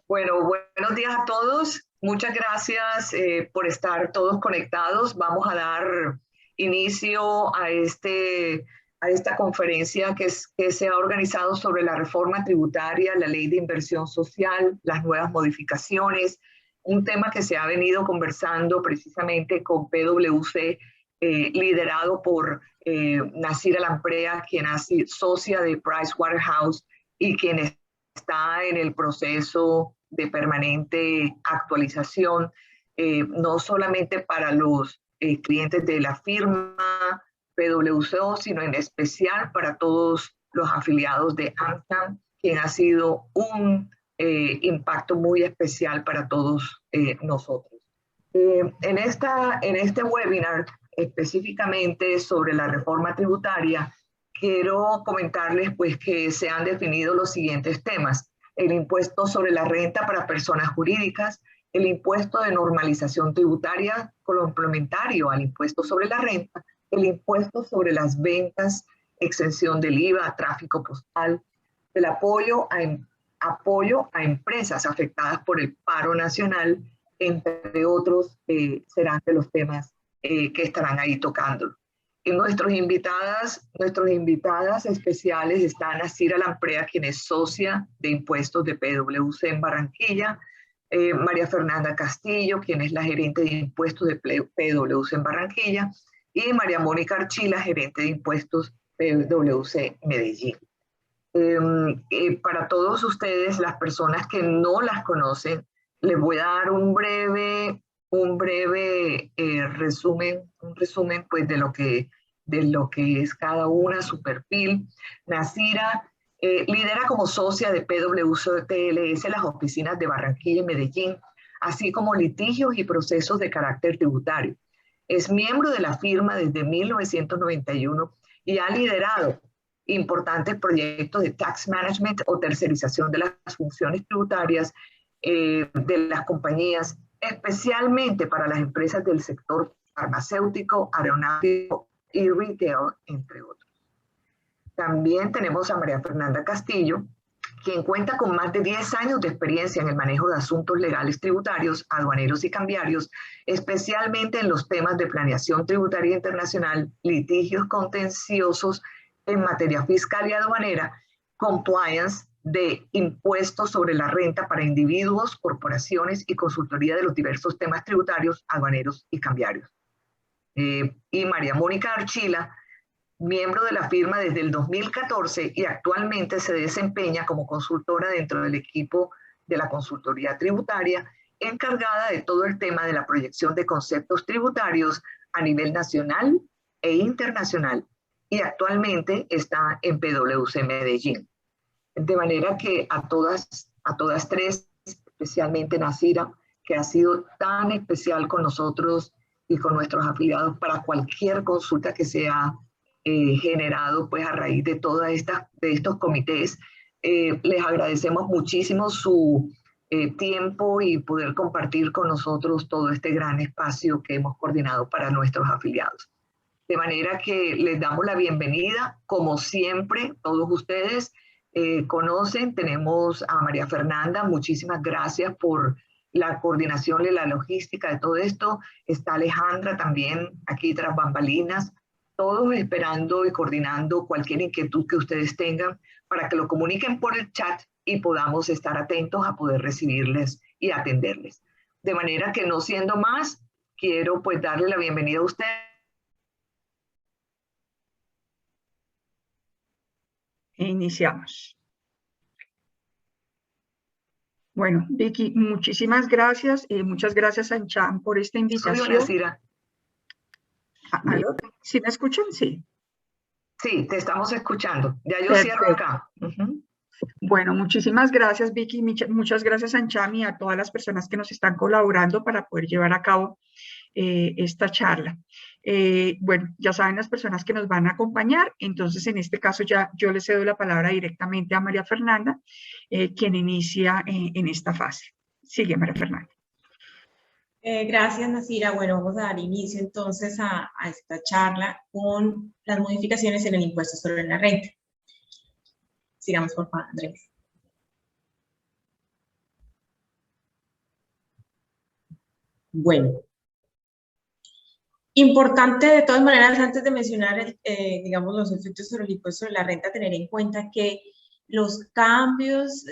Bueno, buenos días a todos. Muchas gracias por estar todos conectados. Vamos a dar inicio a esta conferencia que se ha organizado sobre la reforma tributaria, la ley de inversión social, las nuevas modificaciones, un tema que se ha venido conversando precisamente con PwC, liderado por Nasira Lamprea, quien ha sido socia de Pricewaterhouse y quien está en el proceso de permanente actualización, no solamente para los clientes de la firma PwC, sino en especial para todos los afiliados de AmCham, quien ha sido un impacto muy especial para todos nosotros. En este webinar, específicamente sobre la reforma tributaria, quiero comentarles pues que se han definido los siguientes temas: el impuesto sobre la renta para personas jurídicas, el impuesto de normalización tributaria complementario al impuesto sobre la renta, el impuesto sobre las ventas, exención del IVA, tráfico postal, el apoyo a empresas afectadas por el paro nacional, entre otros, serán de los temas que estarán ahí tocando. Y nuestras invitadas especiales están Nasira Lamprea, quien es socia de impuestos de PwC en Barranquilla, María Fernanda Castillo, quien es la gerente de impuestos de PwC en Barranquilla, y María Mónica Archila, gerente de impuestos PwC Medellín. Para todos ustedes, las personas que no las conocen, les voy a dar un breve resumen pues de lo que es cada una, su perfil. Nasira lidera como socia de PwC TLS las oficinas de Barranquilla y Medellín, así como litigios y procesos de carácter tributario. Es miembro de la firma desde 1991 y ha liderado importantes proyectos de tax management o tercerización de las funciones tributarias de las compañías, especialmente para las empresas del sector farmacéutico, aeronáutico y retail, entre otros. También tenemos a María Fernanda Castillo, quien cuenta con más de 10 años de experiencia en el manejo de asuntos legales tributarios, aduaneros y cambiarios, especialmente en los temas de planeación tributaria internacional, litigios contenciosos en materia fiscal y aduanera, compliance de impuestos sobre la renta para individuos, corporaciones y consultoría de los diversos temas tributarios, aduaneros y cambiarios. Y María Mónica Archila, miembro de la firma desde el 2014 y actualmente se desempeña como consultora dentro del equipo de la consultoría tributaria, encargada de todo el tema de la proyección de conceptos tributarios a nivel nacional e internacional, y actualmente está en PwC Medellín. De manera que a todas tres, especialmente Nasira, que ha sido tan especial con nosotros y con nuestros afiliados para cualquier consulta que se ha generado pues a raíz de estos comités, les agradecemos muchísimo su tiempo y poder compartir con nosotros todo este gran espacio que hemos coordinado para nuestros afiliados. De manera que les damos la bienvenida, como siempre, todos ustedes conocen. Tenemos a María Fernanda, muchísimas gracias por la coordinación y la logística de todo esto. Está Alejandra también aquí tras bambalinas, todos esperando y coordinando cualquier inquietud que ustedes tengan para que lo comuniquen por el chat y podamos estar atentos a poder recibirles y atenderles. De manera que, no siendo más, quiero pues darle la bienvenida a ustedes. Iniciamos. Bueno, Vicky, muchísimas gracias. Muchas gracias a AmCham por esta invitación. ¿Aló? ¿Sí me escuchan? Sí. Sí, te estamos escuchando. Ya yo cierro acá. Bueno, muchísimas gracias, Vicky. Muchas gracias a AmCham y a todas las personas que nos están colaborando para poder llevar a cabo esta charla. Bueno, ya saben las personas que nos van a acompañar, entonces en este caso ya yo le cedo la palabra directamente a María Fernanda, quien inicia en esta fase. Sigue, María Fernanda. Gracias, Nasira. Bueno, vamos a dar inicio entonces a esta charla con las modificaciones en el impuesto sobre la renta. Sigamos, por favor, Andrés. Bueno, importante de todas maneras, antes de mencionar, digamos, los efectos sobre el impuesto sobre la renta, tener en cuenta que los cambios,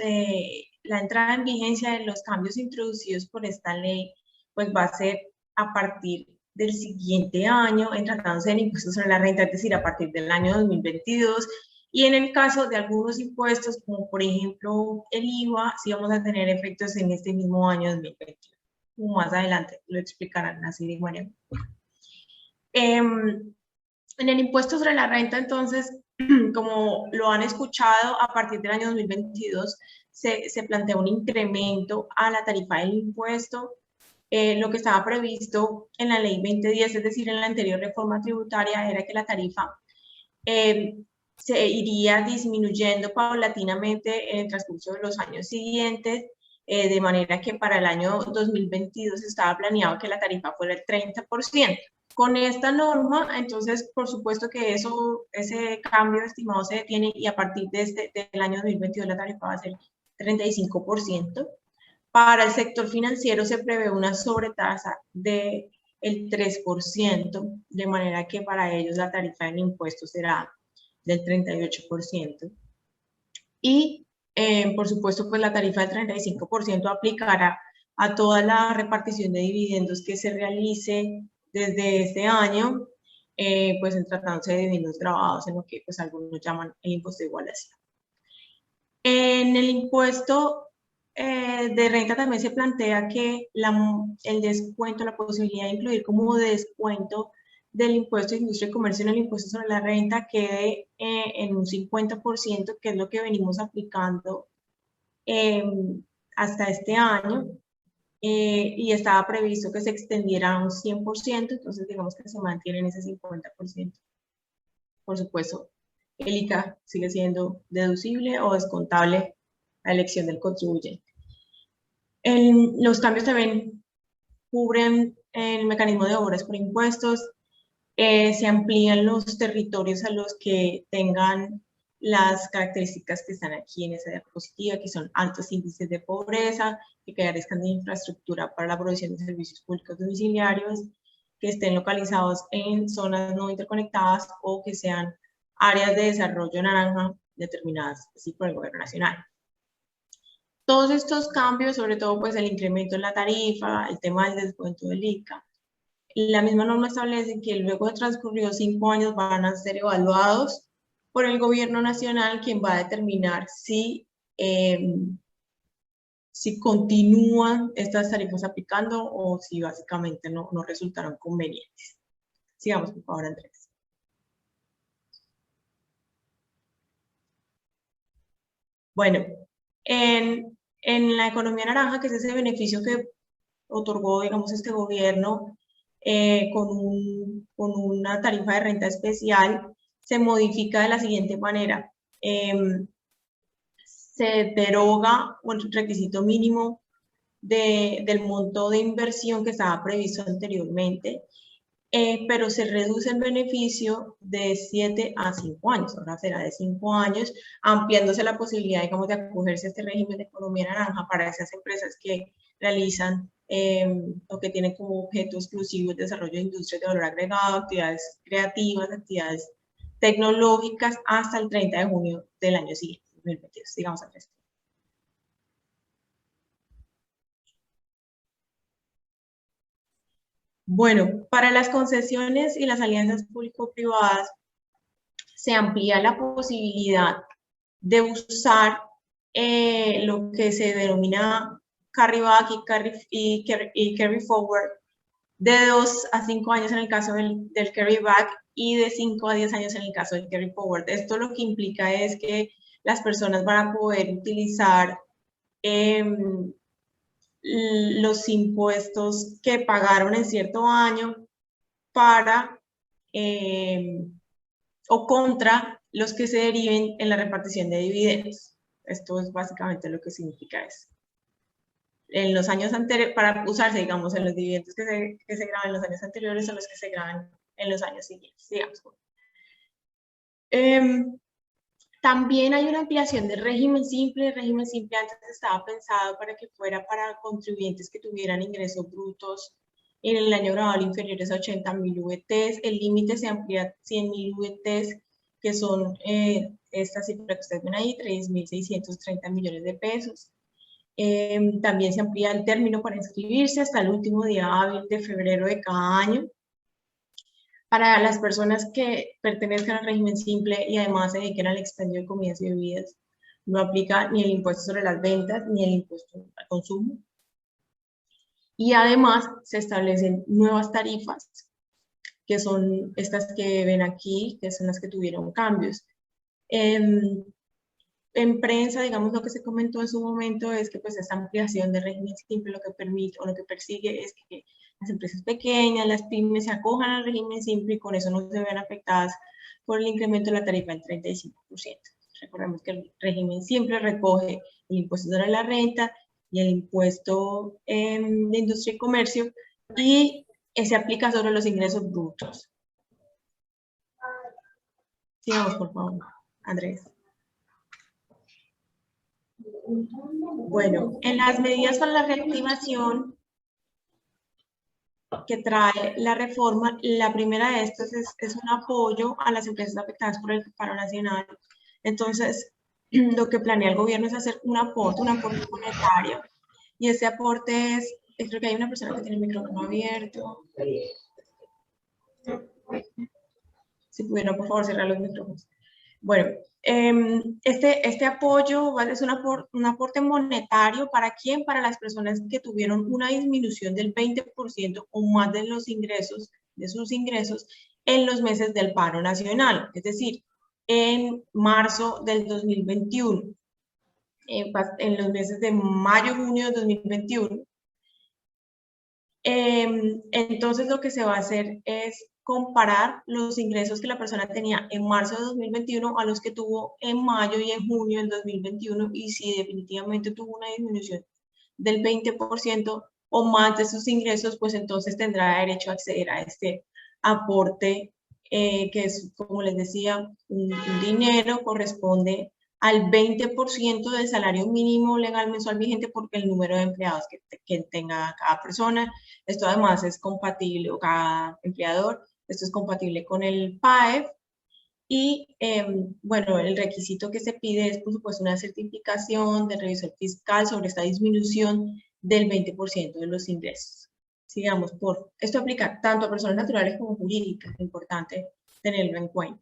la entrada en vigencia de los cambios introducidos por esta ley, pues va a ser a partir del siguiente año, en tratándose del impuesto sobre la renta, es decir, a partir del año 2022, y en el caso de algunos impuestos, como por ejemplo el IVA, sí vamos a tener efectos en este mismo año 2021. Más adelante lo explicarán así de manera. En el impuesto sobre la renta, entonces, como lo han escuchado, a partir del año 2022 se plantea un incremento a la tarifa del impuesto. Lo que estaba previsto en la ley 2010, es decir, en la anterior reforma tributaria, era que la tarifa se iría disminuyendo paulatinamente en el transcurso de los años siguientes, de manera que para el año 2022 estaba planeado que la tarifa fuera el 30%. Con esta norma, entonces, por supuesto que ese cambio estimado se detiene y a partir del año 2022 la tarifa va a ser 35%. Para el sector financiero se prevé una sobretasa del 3%, de manera que para ellos la tarifa del impuesto será del 38%. Y, por supuesto, pues la tarifa del 35% aplicará a toda la repartición de dividendos que se realice desde este año, pues en tratándose de dividendos grabados en lo que pues algunos llaman el impuesto de igualación. En el impuesto de renta también se plantea que el descuento, la posibilidad de incluir como descuento del impuesto de industria y comercio en el impuesto sobre la renta quede en un 50%, que es lo que venimos aplicando hasta este año. Y estaba previsto que se extendiera a un 100%, entonces digamos que se mantiene en ese 50%. Por supuesto, el ICA sigue siendo deducible o descontable a elección del contribuyente. Los cambios también cubren el mecanismo de obras por impuestos, se amplían los territorios a los que tengan las características que están aquí en esa diapositiva, que son altos índices de pobreza, que carezcan de infraestructura para la provisión de servicios públicos domiciliarios, que estén localizados en zonas no interconectadas o que sean áreas de desarrollo naranja determinadas así por el gobierno nacional. Todos estos cambios, sobre todo pues el incremento en la tarifa, el tema del descuento del ICA, la misma norma establece que luego de transcurridos 5 años van a ser evaluados por el gobierno nacional, quien va a determinar si continúan estas tarifas aplicando o si básicamente no resultaron convenientes. Sigamos, por favor, Andrés. Bueno, en la economía naranja, que es ese beneficio que otorgó, digamos, este gobierno con una tarifa de renta especial, se modifica de la siguiente manera. Se deroga el requisito mínimo del monto de inversión que estaba previsto anteriormente, pero se reduce el beneficio de 7 a 5 años, ahora será de 5 años, ampliándose la posibilidad, digamos, de acogerse a este régimen de economía naranja para esas empresas que realizan o que tienen como objeto exclusivo el desarrollo de industrias de valor agregado, actividades creativas, actividades tecnológicas, hasta el 30 de junio del año siguiente, 2022, digamos a tres. Bueno, para las concesiones y las alianzas público-privadas se amplía la posibilidad de usar lo que se denomina carryback y carry forward de 2 a 5 años en el caso del carryback y de 5 a 10 años en el caso del carry forward. Esto lo que implica es que las personas van a poder utilizar los impuestos que pagaron en cierto año para o contra los que se deriven en la repartición de dividendos. Esto es básicamente lo que significa eso. En los años anteriores, para usarse, digamos, en los dividendos que se graban en los años anteriores o los que se graban en los años siguientes, digamos. También hay una ampliación del régimen simple. El régimen simple antes estaba pensado para que fuera para contribuyentes que tuvieran ingresos brutos en el año grabable inferiores a 80.000 VTs, el límite se amplía a 100.000 VTs, que son esta cifra que ustedes ven ahí, 3.630 millones de pesos. También se amplía el término para inscribirse hasta el último día hábil de febrero de cada año. Para las personas que pertenezcan al régimen simple y además se dediquen al expendio de comidas y bebidas, no aplica ni el impuesto sobre las ventas ni el impuesto al consumo. Y además se establecen nuevas tarifas, que son estas que ven aquí, que son las que tuvieron cambios. En prensa, digamos, lo que se comentó en su momento es que pues esta ampliación de régimen simple lo que permite o lo que persigue es que las empresas pequeñas, las pymes se acojan al régimen simple y con eso no se vean afectadas por el incremento de la tarifa del 35%. Recordemos que el régimen simple recoge el impuesto sobre la renta y el impuesto de industria y comercio y se aplica sobre los ingresos brutos. Sigamos, por favor, Andrés. Bueno, en las medidas para la reactivación que trae la reforma, la primera de estas es un apoyo a las empresas afectadas por el paro nacional. Entonces, lo que planea el gobierno es hacer un aporte monetario. Y ese aporte es, creo que hay una persona que tiene el micrófono abierto. Si pudieran, por favor, cerrar los micrófonos. Bueno, este apoyo es un aporte monetario. ¿Para quién? Para las personas que tuvieron una disminución del 20% o más de sus ingresos en los meses del paro nacional, es decir, en marzo del 2021, en los meses de mayo, junio del 2021. Entonces lo que se va a hacer es comparar los ingresos que la persona tenía en marzo de 2021 a los que tuvo en mayo y en junio del 2021, y si definitivamente tuvo una disminución del 20% o más de sus ingresos, pues entonces tendrá derecho a acceder a este aporte, que es, como les decía, un dinero, corresponde al 20% del salario mínimo legal mensual vigente por el número de empleados que tenga cada persona. Esto además es compatible, o cada empleador, esto es compatible con el PAEF. Y bueno, el requisito que se pide es, por supuesto, una certificación del revisor fiscal sobre esta disminución del 20% de los ingresos. Sigamos, esto aplica tanto a personas naturales como jurídicas, es importante tenerlo en cuenta.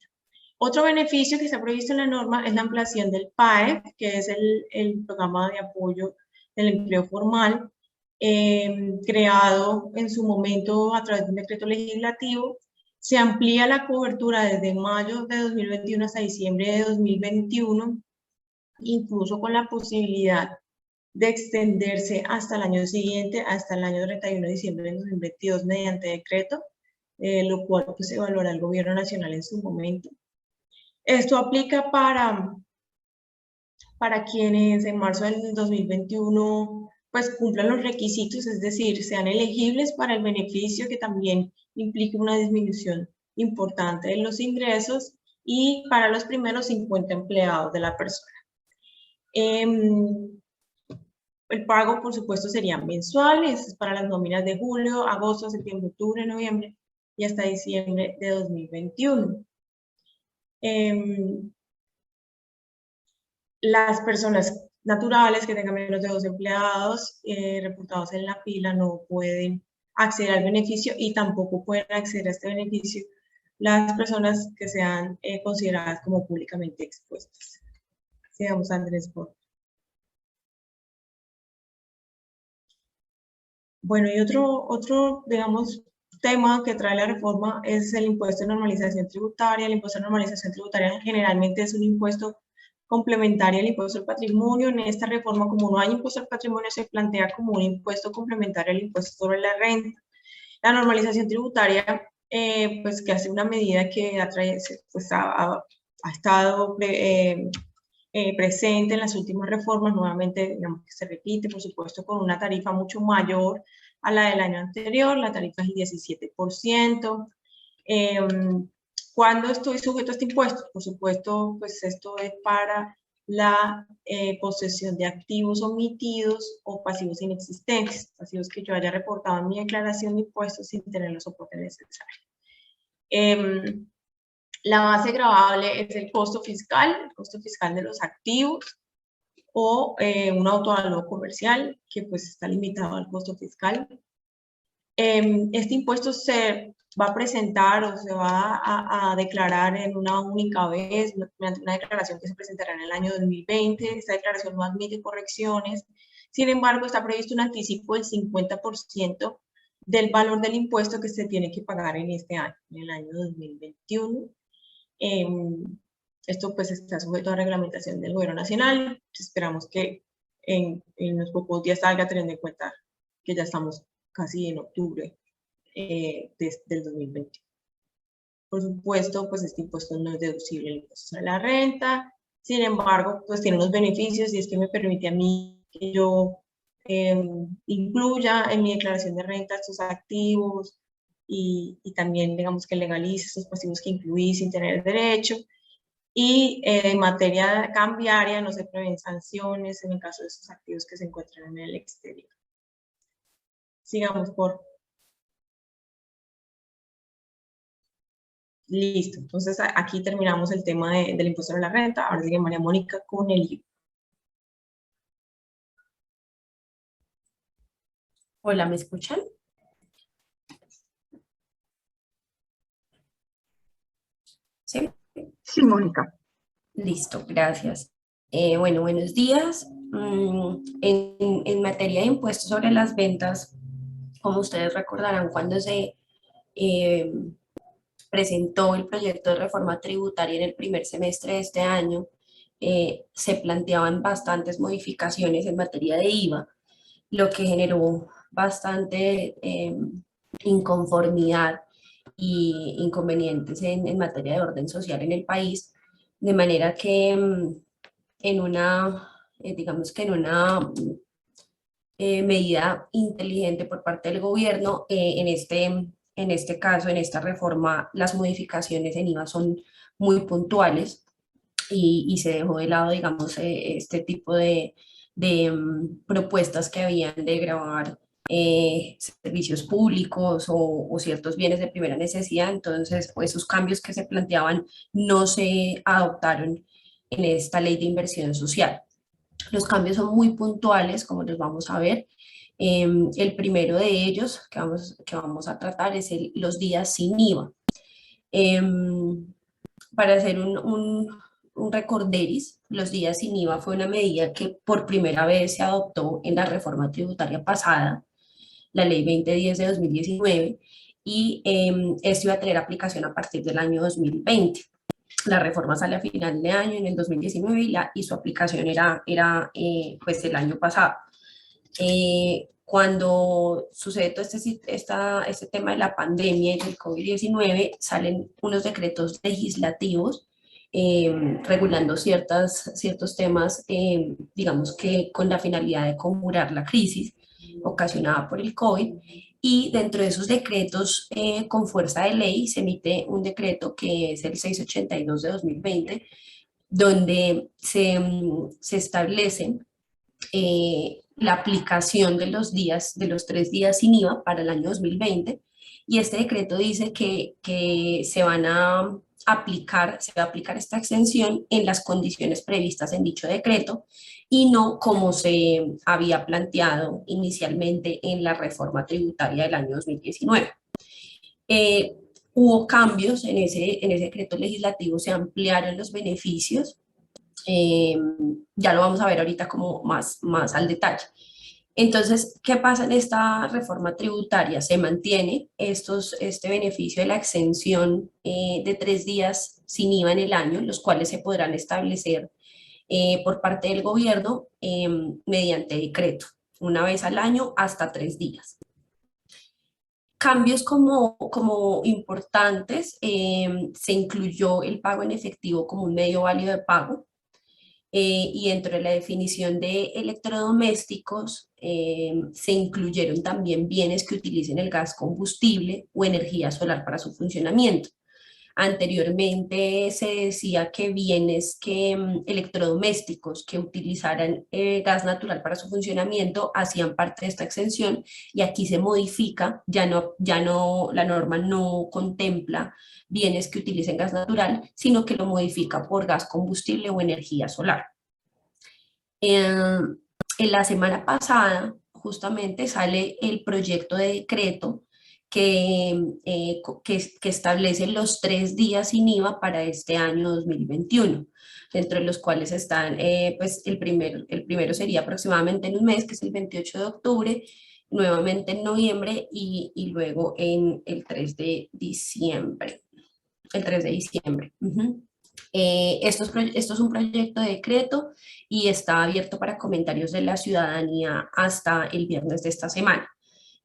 Otro beneficio que está previsto en la norma es la ampliación del PAEF, que es el programa de apoyo del empleo formal, creado en su momento a través de un decreto legislativo. Se amplía la cobertura desde mayo de 2021 hasta diciembre de 2021, incluso con la posibilidad de extenderse hasta el año siguiente, hasta el año 31 de diciembre de 2022 mediante decreto, lo cual pues evaluará el gobierno nacional en su momento. Esto aplica para quienes en marzo del 2021 pues cumplan los requisitos, es decir, sean elegibles para el beneficio, que también implica una disminución importante de los ingresos, y para los primeros 50 empleados de la persona. El pago, por supuesto, sería mensual, es para las nóminas de julio, agosto, septiembre, octubre, noviembre y hasta diciembre de 2021. Las personas naturales que tengan menos de 2 empleados reportados en la fila no pueden acceder al beneficio, y tampoco pueden acceder a este beneficio las personas que sean consideradas como públicamente expuestas. Sigamos, Andrés, por favor. Bueno, y otro, digamos, tema que trae la reforma es el impuesto de normalización tributaria. El impuesto de normalización tributaria generalmente es un impuesto complementario al impuesto al patrimonio. En esta reforma, como no hay impuesto al patrimonio, se plantea como un impuesto complementario al impuesto sobre la renta. La normalización tributaria, pues que hace una medida que pues, ha estado presente en las últimas reformas, nuevamente digamos que se repite, por supuesto, con una tarifa mucho mayor a la del año anterior. La tarifa es el 17%. ¿Cuándo estoy sujeto a este impuesto? Por supuesto, pues esto es para la posesión de activos omitidos o pasivos inexistentes, pasivos que yo haya reportado en mi declaración de impuestos sin tener los soportes necesarios. La base gravable es el costo fiscal de los activos, o un autoavalúo comercial que pues está limitado al costo fiscal. Este impuesto se va a presentar o se va a declarar en una única vez, mediante una declaración que se presentará en el año 2020. Esta declaración no admite correcciones. Sin embargo, está previsto un anticipo del 50% del valor del impuesto que se tiene que pagar en este año, en el año 2021. Esto pues está sujeto a reglamentación del Gobierno Nacional. Esperamos que en los pocos días salga, teniendo en cuenta que ya estamos casi en octubre del 2020. Por supuesto, pues este impuesto no es deducible el impuesto sobre la renta. Sin embargo, pues tiene unos beneficios, y es que me permite a mí que yo incluya en mi declaración de renta estos activos, y también, digamos, que legalice estos pasivos que incluí sin tener derecho. Y en materia cambiaria no se prevén sanciones en el caso de esos activos que se encuentran en el exterior. Sigamos por. Listo, entonces aquí terminamos el tema del impuesto a la renta. Ahora sigue María Mónica con el IVA. Hola, ¿me escuchan? ¿Sí? Sí, Mónica. Listo, gracias. Bueno, buenos días. En materia de impuestos sobre las ventas, como ustedes recordarán, cuando se eh, presentó el proyecto de reforma tributaria en el primer semestre de este año, se planteaban bastantes modificaciones en materia de IVA, lo que generó bastante inconformidad y inconvenientes en materia de orden social en el país, de manera que en una, digamos que en una medida inteligente por parte del gobierno, en este caso, en esta reforma, las modificaciones en IVA son muy puntuales, y se dejó de lado, digamos, este tipo de propuestas que habían de gravar servicios públicos o ciertos bienes de primera necesidad. Entonces, pues, esos cambios que se planteaban no se adoptaron en esta ley de inversión social. Los cambios son muy puntuales, como los vamos a ver. El primero de ellos que vamos a tratar es los días sin IVA. Para hacer un recorderis, los días sin IVA fue una medida que por primera vez se adoptó en la reforma tributaria pasada, la ley 2010 de 2019, y esto iba a tener aplicación a partir del año 2020. La reforma sale a final de año, en el 2019, y su aplicación era pues el año pasado. Cuando sucede todo este tema de la pandemia y del COVID-19, salen unos decretos legislativos regulando ciertos temas, digamos que con la finalidad de conjurar la crisis ocasionada por el COVID. Y dentro de esos decretos, con fuerza de ley, se emite un decreto que es el 682 de 2020, donde se establece la aplicación de los 3 días sin IVA para el año 2020, y este decreto dice que se va a aplicar esta exención en las condiciones previstas en dicho decreto, y no como se había planteado inicialmente en la reforma tributaria del año 2019. Hubo cambios en ese decreto legislativo, se ampliaron los beneficios. Ya lo vamos a ver ahorita como más al detalle. Entonces, ¿qué pasa en esta reforma tributaria? Se mantiene este beneficio de la exención de 3 días sin IVA en el año, los cuales se podrán establecer por parte del gobierno mediante decreto, una vez al año hasta 3 días. Cambios como importantes, se incluyó el pago en efectivo como un medio válido de pago. Y dentro de la definición de electrodomésticos se incluyeron también bienes que utilicen el gas combustible o energía solar para su funcionamiento. Anteriormente se decía que bienes electrodomésticos que utilizaran gas natural para su funcionamiento hacían parte de esta exención, y aquí se modifica, la norma no contempla bienes que utilicen gas natural, sino que lo modifica por gas combustible o energía solar. En la semana pasada justamente sale el proyecto de decreto que establece los 3 días sin IVA para este año 2021, dentro de los cuales están, pues el primero sería aproximadamente en un mes, que es el 28 de octubre, nuevamente en noviembre y luego en el 3 de diciembre. El 3 de diciembre. Esto es un proyecto de decreto y está abierto para comentarios de la ciudadanía hasta el viernes de esta semana.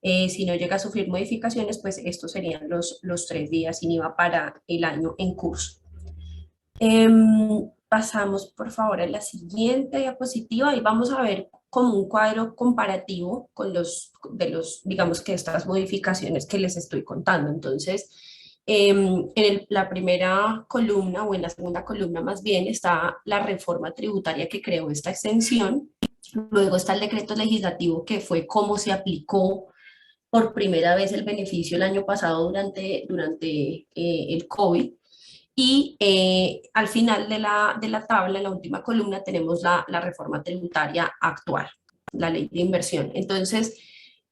Si no llega a sufrir modificaciones, pues estos serían los 3 días sin IVA para el año en curso. Pasamos por favor a la siguiente diapositiva y vamos a ver como un cuadro comparativo con digamos que estas modificaciones que les estoy contando. Entonces, en la primera columna, o en la segunda columna más bien, está la reforma tributaria que creó esta exención. Luego está el decreto legislativo, que fue cómo se aplicó por primera vez el beneficio el año pasado durante el COVID. Y al final de la tabla, en la última columna, tenemos la reforma tributaria actual, la ley de inversión. Entonces,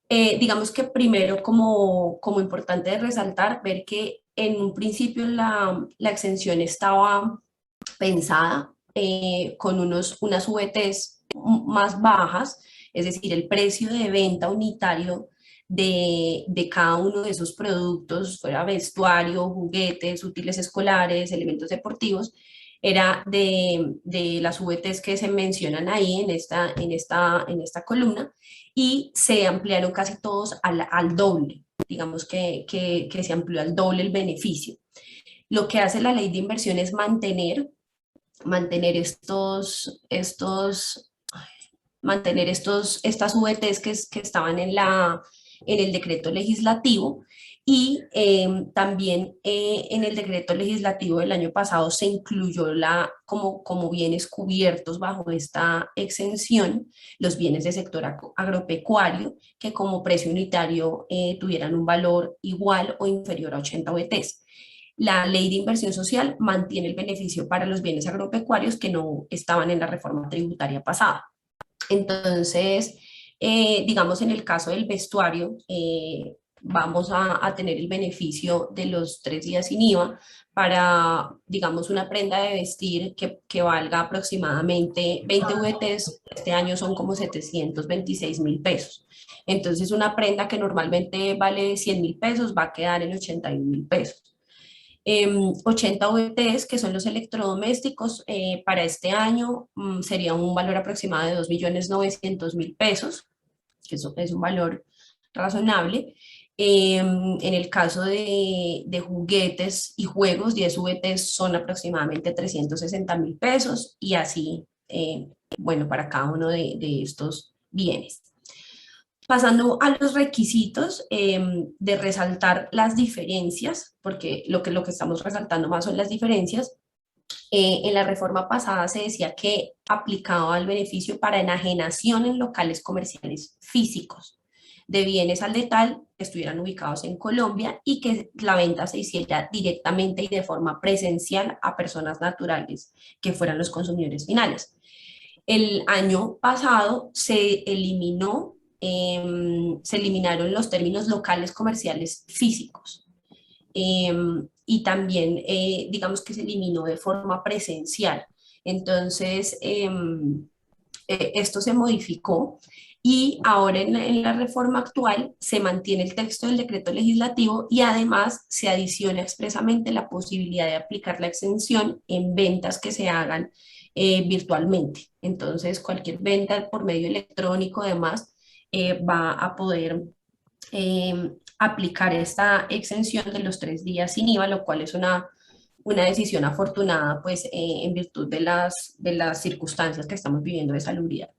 digamos que primero, como importante de resaltar, ver que en un principio la exención estaba pensada con unas VTs más bajas, es decir, el precio de venta unitario de cada uno de esos productos, fuera vestuario, juguetes, útiles escolares, elementos deportivos, era de las VTs que se mencionan ahí en esta columna, y se ampliaron casi todos al doble, digamos que se amplió al doble el beneficio. Lo que hace la ley de inversión es mantener estas VTs que estaban en el decreto legislativo, y también en el decreto legislativo del año pasado se incluyó como bienes cubiertos bajo esta exención los bienes de sector agropecuario que como precio unitario tuvieran un valor igual o inferior a 80 VTs. La ley de inversión social mantiene el beneficio para los bienes agropecuarios que no estaban en la reforma tributaria pasada. Entonces, digamos, en el caso del vestuario, vamos a tener el beneficio de los 3 días sin IVA para, digamos, una prenda de vestir que valga aproximadamente 20 VTs, este año son como 726.000 pesos. Entonces, una prenda que normalmente vale 100.000 pesos va a quedar en 81.000 pesos. 80 VTs, que son los electrodomésticos, para este año sería un valor aproximado de 2.900.000 pesos, que eso es un valor razonable. En el caso de juguetes y juegos, 10 VTs son aproximadamente 360.000 pesos, y así, bueno, para cada uno de estos bienes. Pasando a los requisitos, de resaltar las diferencias, porque lo que estamos resaltando más son las diferencias. En la reforma pasada se decía que aplicaba el beneficio para enajenación en locales comerciales físicos de bienes al detalle que estuvieran ubicados en Colombia y que la venta se hiciera directamente y de forma presencial a personas naturales que fueran los consumidores finales. El año pasado se eliminaron los términos locales comerciales físicos, y también digamos que se eliminó de forma presencial. Entonces esto se modificó, y ahora en la reforma actual se mantiene el texto del decreto legislativo, y además se adiciona expresamente la posibilidad de aplicar la exención en ventas que se hagan virtualmente. Entonces cualquier venta por medio electrónico además va a poder aplicar esta exención de los 3 días sin IVA, lo cual es una decisión afortunada, pues, en virtud de las circunstancias que estamos viviendo de salubridad.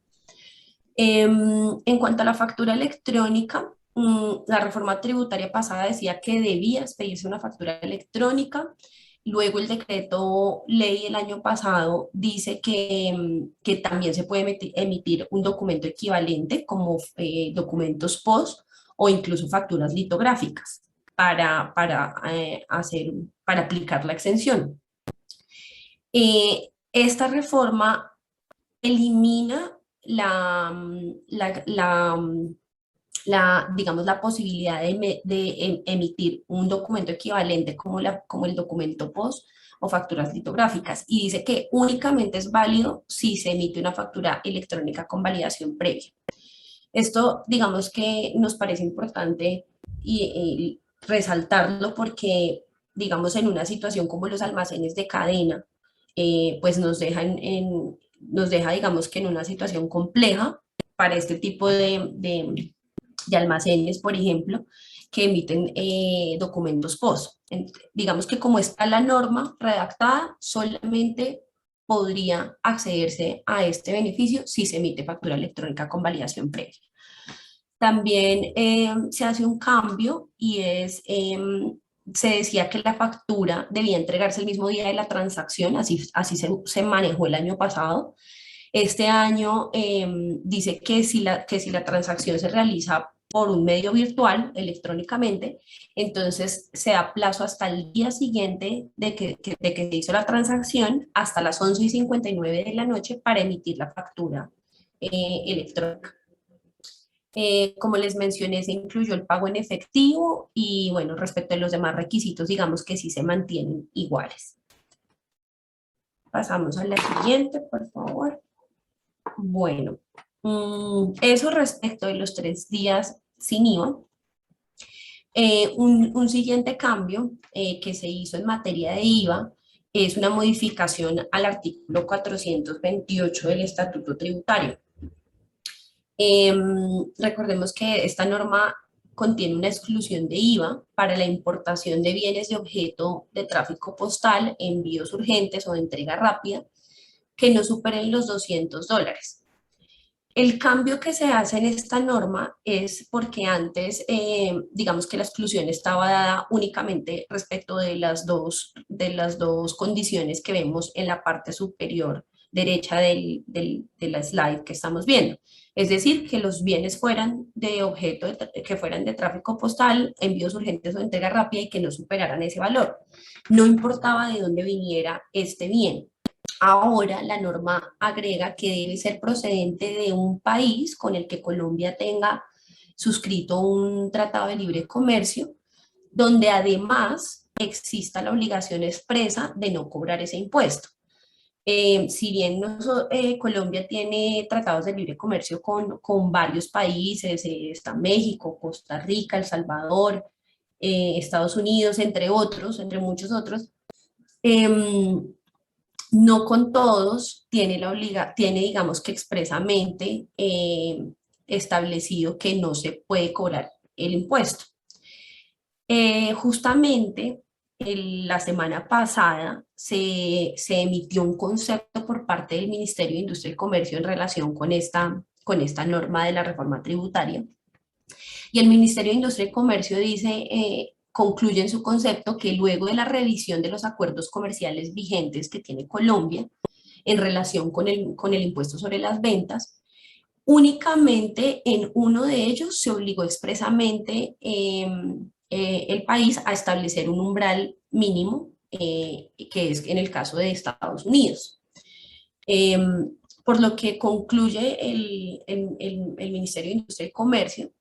En cuanto a la factura electrónica, la reforma tributaria pasada decía que debía expedirse una factura electrónica. Luego el decreto ley el año pasado dice que también se puede emitir un documento equivalente como documentos POS o incluso facturas litográficas para aplicar la exención. Esta reforma elimina digamos, la posibilidad de emitir un documento equivalente como el documento POS o facturas litográficas, y dice que únicamente es válido si se emite una factura electrónica con validación previa. Esto, digamos que nos parece importante y resaltarlo porque, digamos, en una situación como los almacenes de cadena, pues nos deja, digamos, que en una situación compleja para este tipo de almacenes, por ejemplo, que emiten documentos POS. Digamos que como está la norma redactada, solamente podría accederse a este beneficio si se emite factura electrónica con validación previa. También se hace un cambio y se decía que la factura debía entregarse el mismo día de la transacción, así se manejó el año pasado. Este año dice que si la transacción se realiza por un medio virtual, electrónicamente, entonces se da plazo hasta el día siguiente de que se hizo la transacción, hasta las 11:59 de la noche, para emitir la factura electrónica. Como les mencioné, se incluyó el pago en efectivo y, bueno, respecto a los demás requisitos, digamos que sí se mantienen iguales. Pasamos a la siguiente, por favor. Bueno, eso respecto de los 3 días sin IVA. Un siguiente cambio que se hizo en materia de IVA es una modificación al artículo 428 del Estatuto Tributario. Recordemos que esta norma contiene una exclusión de IVA para la importación de bienes de objeto de tráfico postal, envíos urgentes o de entrega rápida que no superen los $200. El cambio que se hace en esta norma es porque antes, digamos que la exclusión estaba dada únicamente respecto de las dos condiciones que vemos en la parte superior derecha de la slide que estamos viendo. Es decir, que los bienes fueran de objeto, que fueran de tráfico postal, envíos urgentes o entrega rápida y que no superaran ese valor. No importaba de dónde viniera este bien. Ahora la norma agrega que debe ser procedente de un país con el que Colombia tenga suscrito un tratado de libre comercio, donde además exista la obligación expresa de no cobrar ese impuesto. Si bien Colombia tiene tratados de libre comercio con varios países, está México, Costa Rica, El Salvador, Estados Unidos, entre muchos otros, no con todos tiene digamos que expresamente establecido que no se puede cobrar el impuesto. Justamente la semana pasada se emitió un concepto por parte del Ministerio de Industria y Comercio en relación con esta norma de la reforma tributaria. Y el Ministerio de Industria y Comercio concluye en su concepto que luego de la revisión de los acuerdos comerciales vigentes que tiene Colombia en relación con el impuesto sobre las ventas, únicamente en uno de ellos se obligó expresamente el país a establecer un umbral mínimo, que es en el caso de Estados Unidos. Por lo que concluye el Ministerio de Industria y Comercio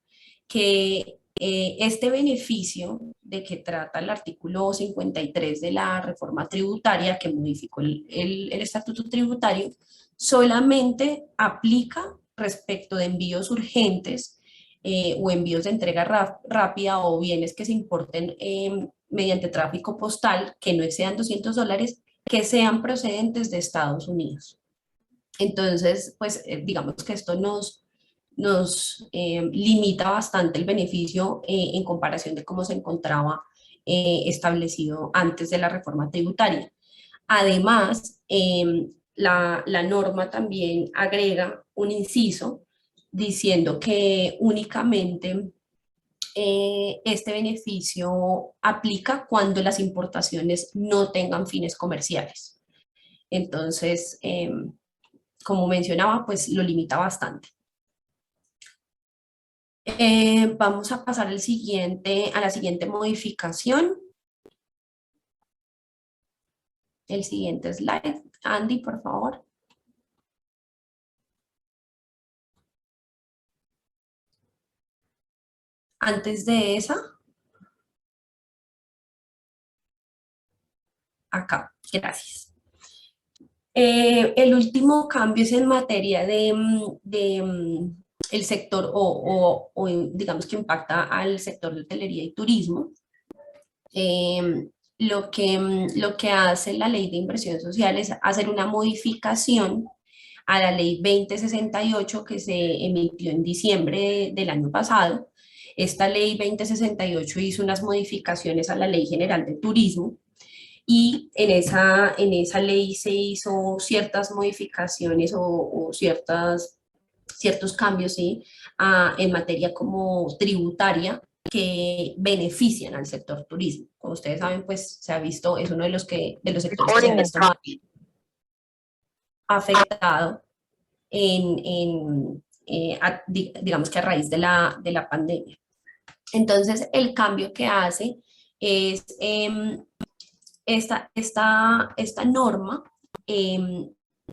que este beneficio de que trata el artículo 53 de la reforma tributaria que modificó el estatuto tributario solamente aplica respecto de envíos urgentes o envíos de entrega rápida o bienes que se importen mediante tráfico postal que no excedan $200 que sean procedentes de Estados Unidos. Entonces, pues digamos que esto nos limita bastante el beneficio en comparación de cómo se encontraba establecido antes de la reforma tributaria. Además, la norma también agrega un inciso diciendo que únicamente este beneficio aplica cuando las importaciones no tengan fines comerciales. Entonces, como mencionaba, pues lo limita bastante. Vamos a pasar a la siguiente modificación. El siguiente slide. Andy, por favor. Antes de esa, acá, gracias. El último cambio es en materia de el sector o digamos que impacta al sector de hotelería y turismo. Lo que hace la Ley de Inversión Social es hacer una modificación a la Ley 2068 que se emitió en diciembre del año pasado. Esta Ley 2068 hizo unas modificaciones a la Ley General de Turismo y en esa ley se hizo ciertas modificaciones o ciertos cambios, ¿sí? En materia como tributaria que benefician al sector turismo. Como ustedes saben, pues se ha visto, es uno de los sectores que se ha visto más afectado digamos que a raíz de la pandemia. Entonces, el cambio que hace es esta norma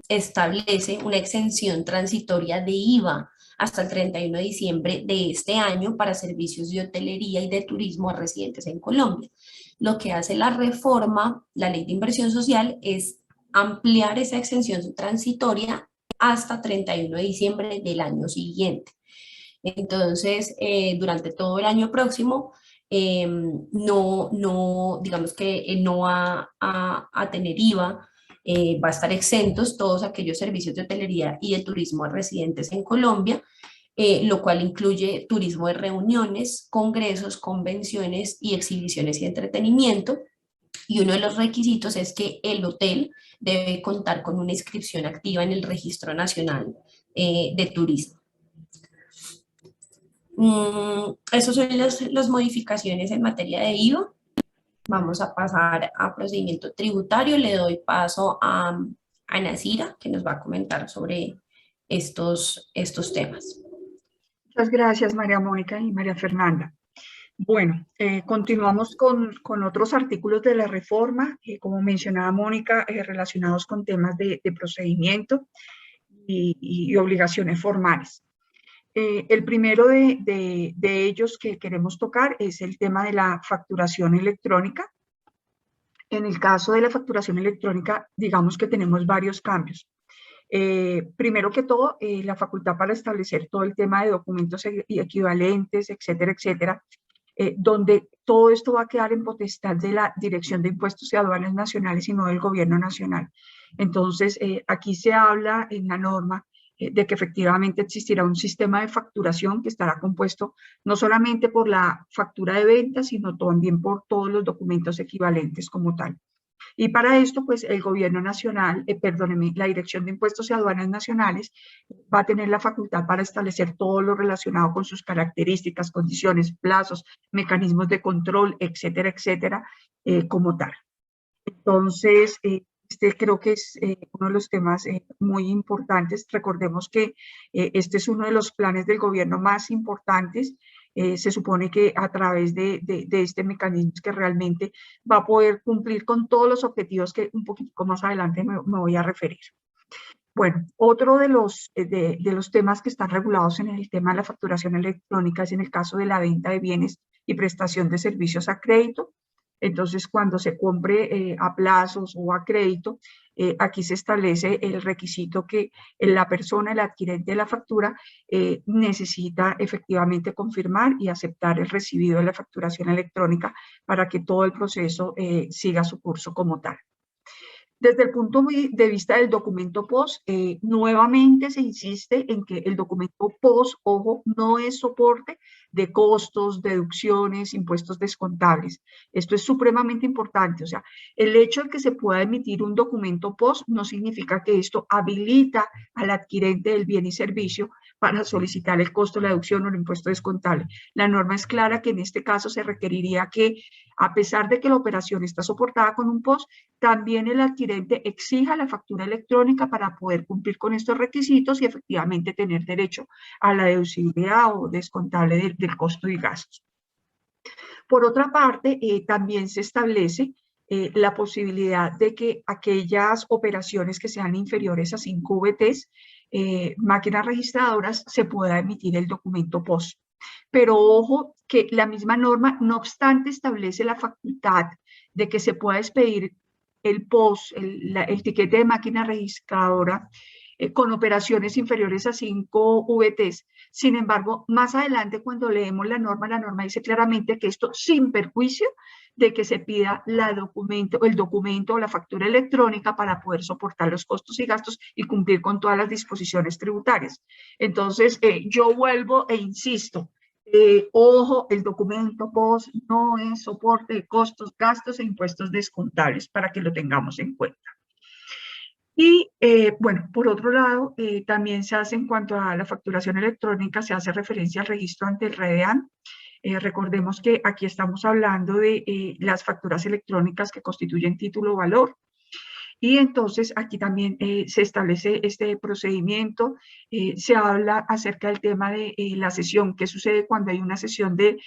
establece una exención transitoria de IVA hasta el 31 de diciembre de este año para servicios de hotelería y de turismo a residentes en Colombia. Lo que hace la reforma, la Ley de Inversión Social, es ampliar esa exención transitoria hasta 31 de diciembre del año siguiente. Entonces, durante todo el año próximo, digamos que no va a tener IVA, va a estar exentos todos aquellos servicios de hotelería y de turismo a residentes en Colombia, lo cual incluye turismo de reuniones, congresos, convenciones y exhibiciones y entretenimiento. Y uno de los requisitos es que el hotel debe contar con una inscripción activa en el Registro Nacional de Turismo. Esas son las modificaciones en materia de IVA. Vamos a pasar a procedimiento tributario. Le doy paso a Nasira, que nos va a comentar sobre estos temas. Muchas gracias, María Mónica y María Fernanda. Bueno, continuamos con otros artículos de la reforma, como mencionaba Mónica, relacionados con temas de procedimiento y obligaciones formales. El primero de ellos que queremos tocar es el tema de la facturación electrónica. En el caso de la facturación electrónica, digamos que tenemos varios cambios. Primero que todo, la facultad para establecer todo el tema de documentos y equivalentes, etcétera, etcétera, donde todo esto va a quedar en potestad de la Dirección de Impuestos y Aduanas Nacionales y no del Gobierno Nacional. Entonces, aquí se habla en la norma de que efectivamente existirá un sistema de facturación que estará compuesto no solamente por la factura de venta, sino también por todos los documentos equivalentes como tal. Y para esto, pues el Gobierno Nacional, la Dirección de Impuestos y Aduanas Nacionales va a tener la facultad para establecer todo lo relacionado con sus características, condiciones, plazos, mecanismos de control, etcétera, etcétera, como tal. Entonces, creo que es uno de los temas muy importantes. Recordemos que este es uno de los planes del gobierno más importantes. Se supone que a través de este mecanismo que realmente va a poder cumplir con todos los objetivos que un poquito más adelante me voy a referir. Bueno, otro de los temas que están regulados en el tema de la facturación electrónica es en el caso de la venta de bienes y prestación de servicios a crédito. Entonces, cuando se compre a plazos o a crédito, aquí se establece el requisito que la persona, el adquirente de la factura, necesita efectivamente confirmar y aceptar el recibido de la facturación electrónica para que todo el proceso siga su curso como tal. Desde el punto de vista del documento POS, nuevamente se insiste en que el documento POS, ojo, no es soporte de costos, deducciones, impuestos descontables. Esto es supremamente importante. O sea, el hecho de que se pueda emitir un documento POS no significa que esto habilita al adquirente del bien y servicio para solicitar el costo, la deducción o el impuesto descontable. La norma es clara que en este caso se requeriría que, a pesar de que la operación está soportada con un POS, también el adquirente exija la factura electrónica para poder cumplir con estos requisitos y efectivamente tener derecho a la deducibilidad o descontable del costo y gastos. Por otra parte, también se establece la posibilidad de que aquellas operaciones que sean inferiores a 5 VTs, máquinas registradoras, se pueda emitir el documento POS. Pero ojo que la misma norma, no obstante, establece la facultad de que se pueda expedir el POS, el tiquete de máquina registradora, con operaciones inferiores a 5 VTs. Sin embargo, más adelante cuando leemos la norma dice claramente que esto sin perjuicio de que se pida el documento o la factura electrónica para poder soportar los costos y gastos y cumplir con todas las disposiciones tributarias. Entonces, yo vuelvo e insisto, ojo, el documento POS no es soporte de costos, gastos e impuestos descontables, para que lo tengamos en cuenta. Y bueno, por otro lado, también se hace en cuanto a la facturación electrónica, se hace referencia al registro ante el REDEAN. Recordemos que aquí estamos hablando de las facturas electrónicas que constituyen título o valor. Y entonces aquí también se establece este procedimiento, se habla acerca del tema de la cesión, qué sucede cuando hay una cesión de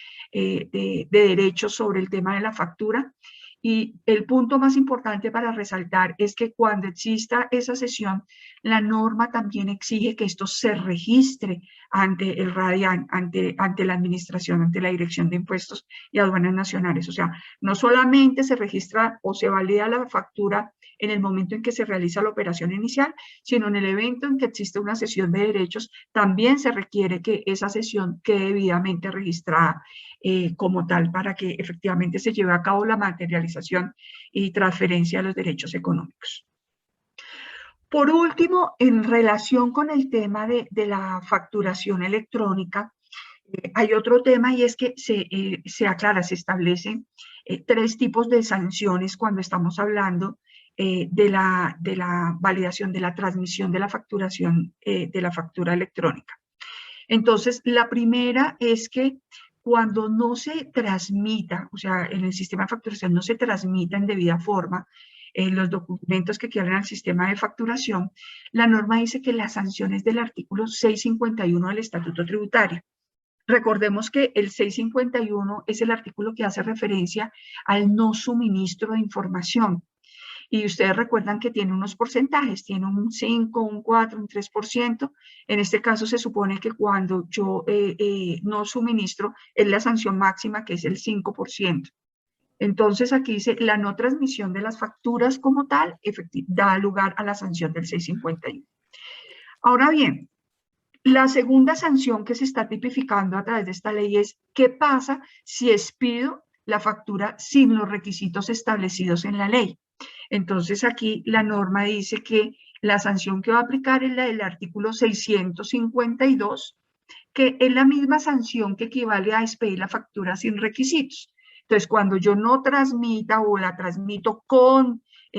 derechos sobre el tema de la factura. Y el punto más importante para resaltar es que cuando exista esa cesión, la norma también exige que esto se registre ante el RADIAN, ante la administración, ante la Dirección de Impuestos y Aduanas Nacionales. O sea, no solamente se registra o se valida la factura en el momento en que se realiza la operación inicial, sino en el evento en que existe una cesión de derechos, también se requiere que esa cesión quede debidamente registrada como tal para que efectivamente se lleve a cabo la materialización y transferencia de los derechos económicos. Por último, en relación con el tema de la facturación electrónica, hay otro tema y es que se aclara, se establecen 3 tipos de sanciones cuando estamos hablando de la validación, de la transmisión de la facturación, de la factura electrónica. Entonces, la primera es que cuando no se transmita, o sea, en el sistema de facturación no se transmita en debida forma los documentos que quedan al sistema de facturación, la norma dice que las sanciones del artículo 651 del Estatuto Tributario. Recordemos que el 651 es el artículo que hace referencia al no suministro de información. Y ustedes recuerdan que tiene unos porcentajes, tiene un 5, un 4, un 3%. En este caso se supone que cuando yo no suministro es la sanción máxima, que es el 5%. Entonces aquí dice, la no transmisión de las facturas como tal da lugar a la sanción del 651. Ahora bien, la segunda sanción que se está tipificando a través de esta ley es, ¿qué pasa si expido la factura sin los requisitos establecidos en la ley? Entonces aquí la norma dice que la sanción que va a aplicar es la del artículo 652, que es la misma sanción que equivale a expedir la factura sin requisitos. Entonces, cuando yo no transmita o la transmito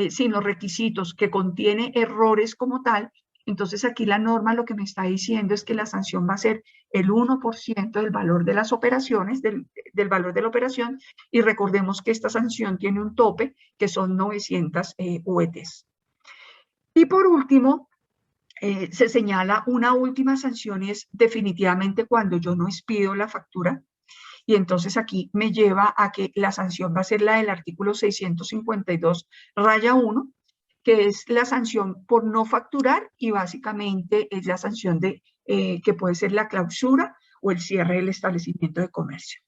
sin los requisitos, que contiene errores como tal, entonces aquí la norma lo que me está diciendo es que la sanción va a ser el 1% del valor de las operaciones, del valor de la operación, y recordemos que esta sanción tiene un tope que son 900 VTs. Y por último, se señala una última sanción y es definitivamente cuando yo no expido la factura. Y entonces aquí me lleva a que la sanción va a ser la del artículo 652-1, que es la sanción por no facturar y básicamente es la sanción que puede ser la clausura o el cierre del establecimiento de comercio.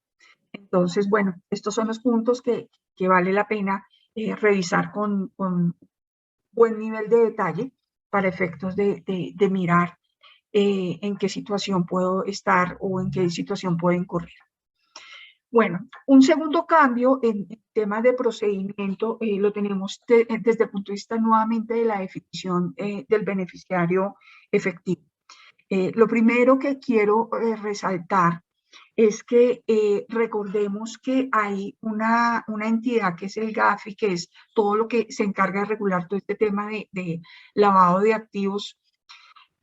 Entonces, bueno, estos son los puntos que vale la pena revisar con buen nivel de detalle para efectos de mirar en qué situación puedo estar o en qué situación puedo incurrir. Bueno, un segundo cambio en temas de procedimiento lo tenemos desde el punto de vista nuevamente de la definición del beneficiario efectivo. Lo primero que quiero resaltar es que recordemos que hay una entidad que es el GAFI, que es todo lo que se encarga de regular todo este tema de lavado de activos.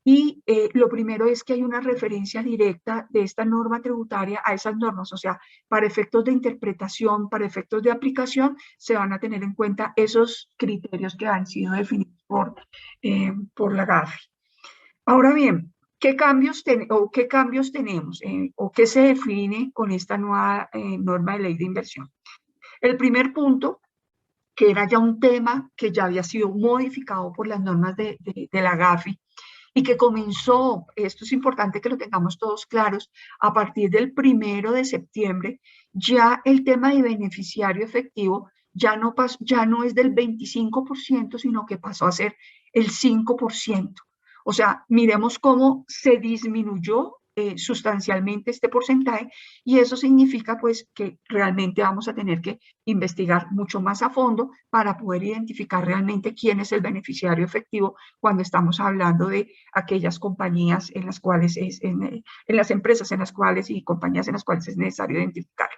Y lo primero es que hay una referencia directa de esta norma tributaria a esas normas, o sea, para efectos de interpretación, para efectos de aplicación, se van a tener en cuenta esos criterios que han sido definidos por la GAFI. Ahora bien, ¿qué cambios tenemos o qué se define con esta nueva norma de ley de inversión? El primer punto, que era ya un tema que ya había sido modificado por las normas de la GAFI, y que comenzó, esto es importante que lo tengamos todos claros, a partir del 1 de septiembre, ya el tema de beneficiario efectivo ya no es del 25%, sino que pasó a ser el 5%. O sea, miremos cómo se disminuyó sustancialmente este porcentaje, y eso significa pues que realmente vamos a tener que investigar mucho más a fondo para poder identificar realmente quién es el beneficiario efectivo cuando estamos hablando de aquellas compañías en las cuales en las empresas en las cuales y compañías en las cuales es necesario identificar.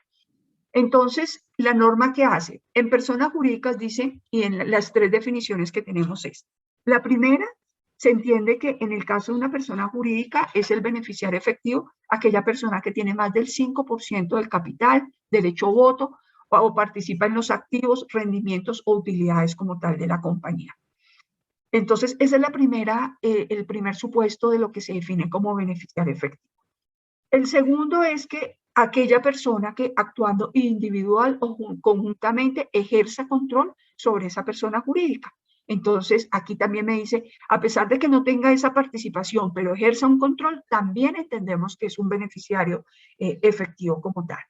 Entonces, la norma que hace en personas jurídicas dice, y en las 3 definiciones que tenemos es, la primera, se entiende que en el caso de una persona jurídica es el beneficiario efectivo, aquella persona que tiene más del 5% del capital, derecho a voto, o participa en los activos, rendimientos o utilidades como tal de la compañía. Entonces, ese es el primer supuesto de lo que se define como beneficiario efectivo. El segundo es que aquella persona que actuando individual o conjuntamente ejerza control sobre esa persona jurídica. Entonces, aquí también me dice, a pesar de que no tenga esa participación, pero ejerza un control, también entendemos que es un beneficiario efectivo como tal.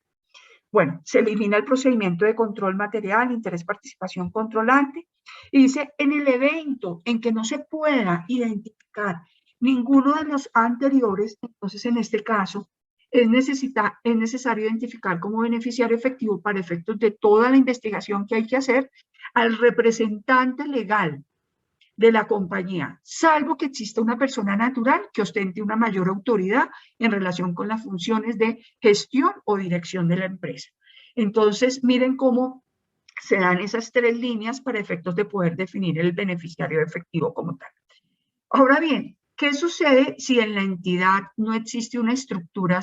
Bueno, se elimina el procedimiento de control material, interés, participación controlante, y dice, en el evento en que no se pueda identificar ninguno de los anteriores, entonces en este caso es necesario identificar como beneficiario efectivo para efectos de toda la investigación que hay que hacer al representante legal de la compañía, salvo que exista una persona natural que ostente una mayor autoridad en relación con las funciones de gestión o dirección de la empresa. Entonces, miren cómo se dan esas 3 líneas para efectos de poder definir el beneficiario efectivo como tal. Ahora bien, ¿qué sucede si en la entidad no existe una estructura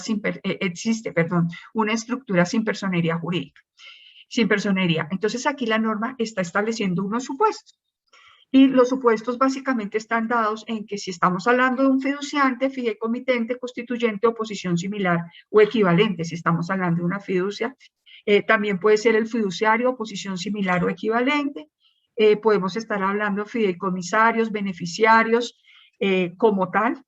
una estructura sin personería jurídica? Sin personería. Entonces, aquí la norma está estableciendo unos supuestos. Y los supuestos básicamente están dados en que si estamos hablando de un fiduciante, fideicomitente, constituyente o posición similar o equivalente, si estamos hablando de una fiducia, también puede ser el fiduciario, posición similar o equivalente, podemos estar hablando de fideicomisarios, beneficiarios como tal,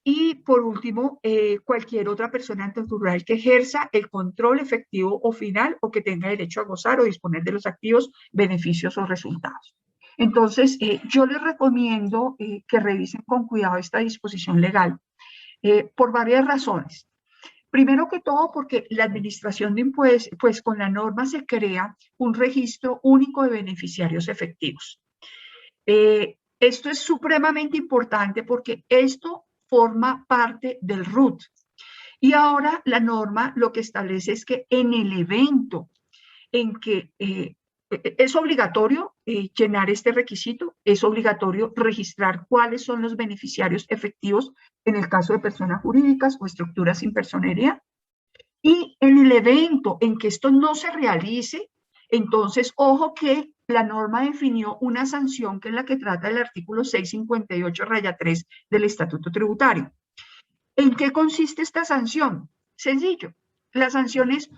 y por último, cualquier otra persona natural que ejerza el control efectivo o final o que tenga derecho a gozar o disponer de los activos, beneficios o resultados. Entonces, yo les recomiendo que revisen con cuidado esta disposición legal por varias razones. Primero que todo, porque la administración de impuestos, pues con la norma se crea un registro único de beneficiarios efectivos. Esto es supremamente importante porque esto forma parte del RUT. Y ahora la norma lo que establece es que en el evento en que es obligatorio llenar este requisito, es obligatorio registrar cuáles son los beneficiarios efectivos en el caso de personas jurídicas o estructuras sin personería. Y en el evento en que esto no se realice, entonces, ojo que la norma definió una sanción que es la que trata el artículo 658-3 del Estatuto Tributario. ¿En qué consiste esta sanción? Sencillo. La sanción es